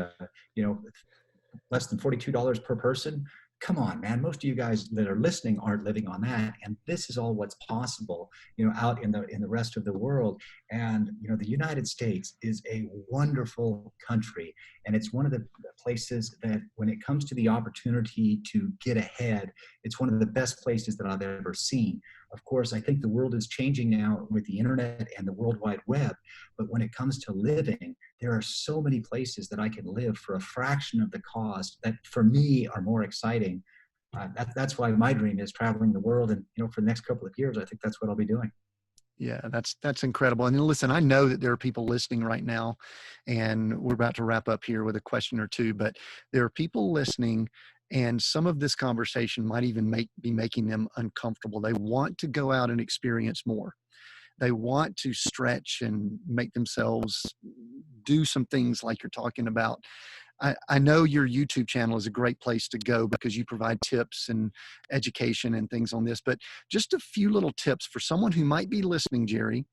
less than $42 per person. Come on, man. Most of you guys that are listening aren't living on that. And this is all what's possible, out in the rest of the world. And, the United States is a wonderful country. And it's one of the places that when it comes to the opportunity to get ahead, it's one of the best places that I've ever seen. Of course, I think the world is changing now with the internet and the World Wide Web. But when it comes to living, there are so many places that I can live for a fraction of the cost that for me are more exciting. That's why my dream is traveling the world. And, for the next couple of years, I think that's what I'll be doing. Yeah, that's incredible. And listen, I know that there are people listening right now, and we're about to wrap up here with a question or two, but there are people listening, and some of this conversation might even be making them uncomfortable. They want to go out and experience more. They want to stretch and make themselves do some things like you're talking about. I know your YouTube channel is a great place to go because you provide tips and education and things on this, but just a few little tips for someone who might be listening, Jerry,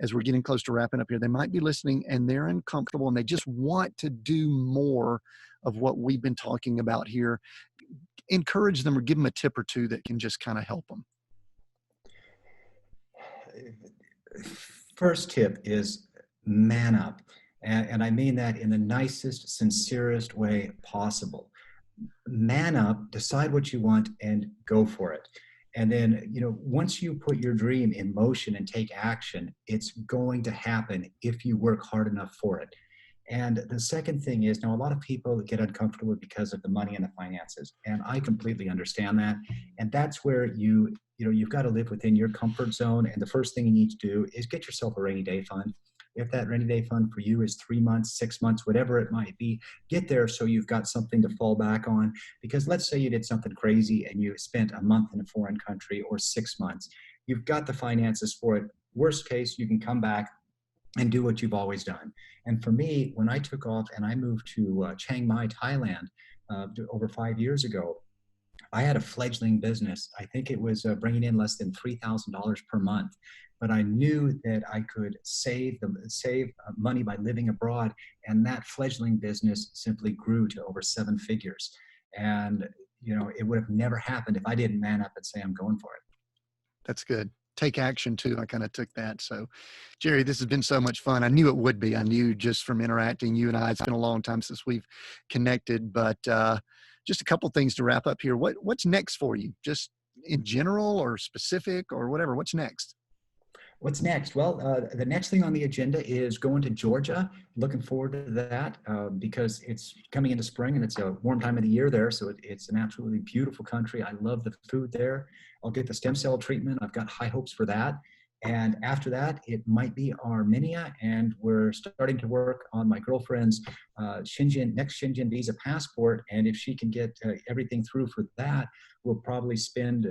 as we're getting close to wrapping up here. They might be listening and they're uncomfortable and they just want to do more of what we've been talking about here. Encourage them or give them a tip or two that can just kind of help them. First tip is man up. And I mean that in the nicest, sincerest way possible. Man up, decide what you want, and go for it. And then, once you put your dream in motion and take action, it's going to happen if you work hard enough for it. And the second thing is, now a lot of people get uncomfortable because of the money and the finances, and I completely understand that. And that's where you've got to live within your comfort zone. And the first thing you need to do is get yourself a rainy day fund. If that rainy day fund for you is 3 months, 6 months, whatever it might be, get there so you've got something to fall back on. Because let's say you did something crazy and you spent a month in a foreign country or 6 months. You've got the finances for it. Worst case, you can come back and do what you've always done. And for me, when I took off and I moved to Chiang Mai, Thailand, over 5 years ago, I had a fledgling business. I think it was bringing in less than $3,000 per month. But I knew that I could save money by living abroad. And that fledgling business simply grew to over 7 figures. And, it would have never happened if I didn't man up and say, I'm going for it. That's good. Take action too. I kind of took that. So, Jerry, this has been so much fun. I knew it would be. I knew just from interacting, you and I, it's been a long time since we've connected, but just a couple things to wrap up here. What's next for you? Just in general or specific or whatever, what's next? What's next? Well, the next thing on the agenda is going to Georgia. Looking forward to that because it's coming into spring and it's a warm time of the year there. So it's an absolutely beautiful country. I love the food there. I'll get the stem cell treatment. I've got high hopes for that. And after that, it might be Armenia. And we're starting to work on my girlfriend's next Shenzhen visa passport. And if she can get everything through for that, we'll probably spend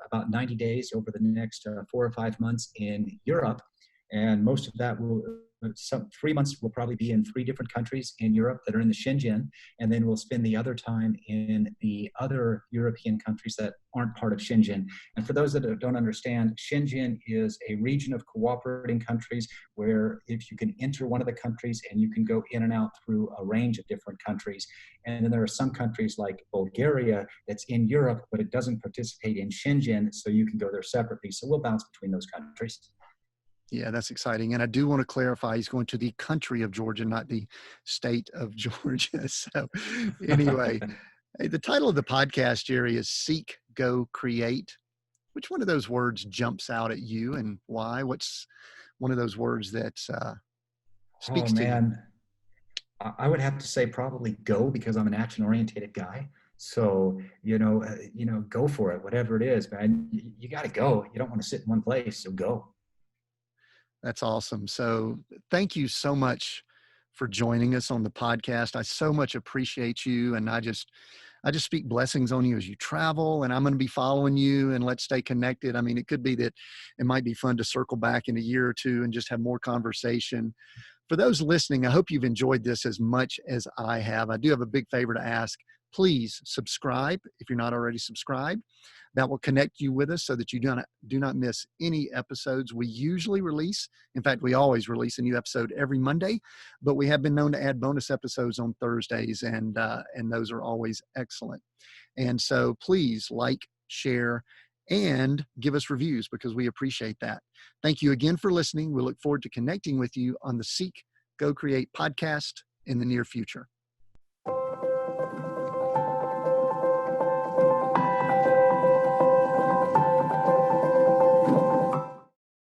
about 90 days over the next 4 or 5 months in Europe. And most of that will, 3 months will probably be in 3 different countries in Europe that are in the Shenzhen. And then we'll spend the other time in the other European countries that aren't part of Shenzhen. And for those that don't understand, Shenzhen is a region of cooperating countries where if you can enter one of the countries and you can go in and out through a range of different countries. And then there are some countries like Bulgaria that's in Europe, but it doesn't participate in Shenzhen, so you can go there separately. So we'll bounce between those countries. Yeah, that's exciting. And I do want to clarify, he's going to the country of Georgia, not the state of Georgia. So anyway, hey, the title of the podcast, Jerry, is Seek, Go, Create. Which one of those words jumps out at you and why? What's one of those words that Oh speaks to you? man, I would have to say probably go, because I'm an action oriented guy. So, go for it, whatever it is, man. You got to go. You don't want to sit in one place. So go. That's awesome. So thank you so much for joining us on the podcast. I so much appreciate you. And I just speak blessings on you as you travel, and I'm going to be following you, and let's stay connected. I mean, it could be that it might be fun to circle back in a year or two and just have more conversation. For those listening, I hope you've enjoyed this as much as I have. I do have a big favor to ask. Please subscribe if you're not already subscribed. That will connect you with us so that you do not miss any episodes we usually release. In fact, we always release a new episode every Monday, but we have been known to add bonus episodes on Thursdays, and those are always excellent. And so please like, share, and give us reviews because we appreciate that. Thank you again for listening. We look forward to connecting with you on the Seek, Go, Create podcast in the near future.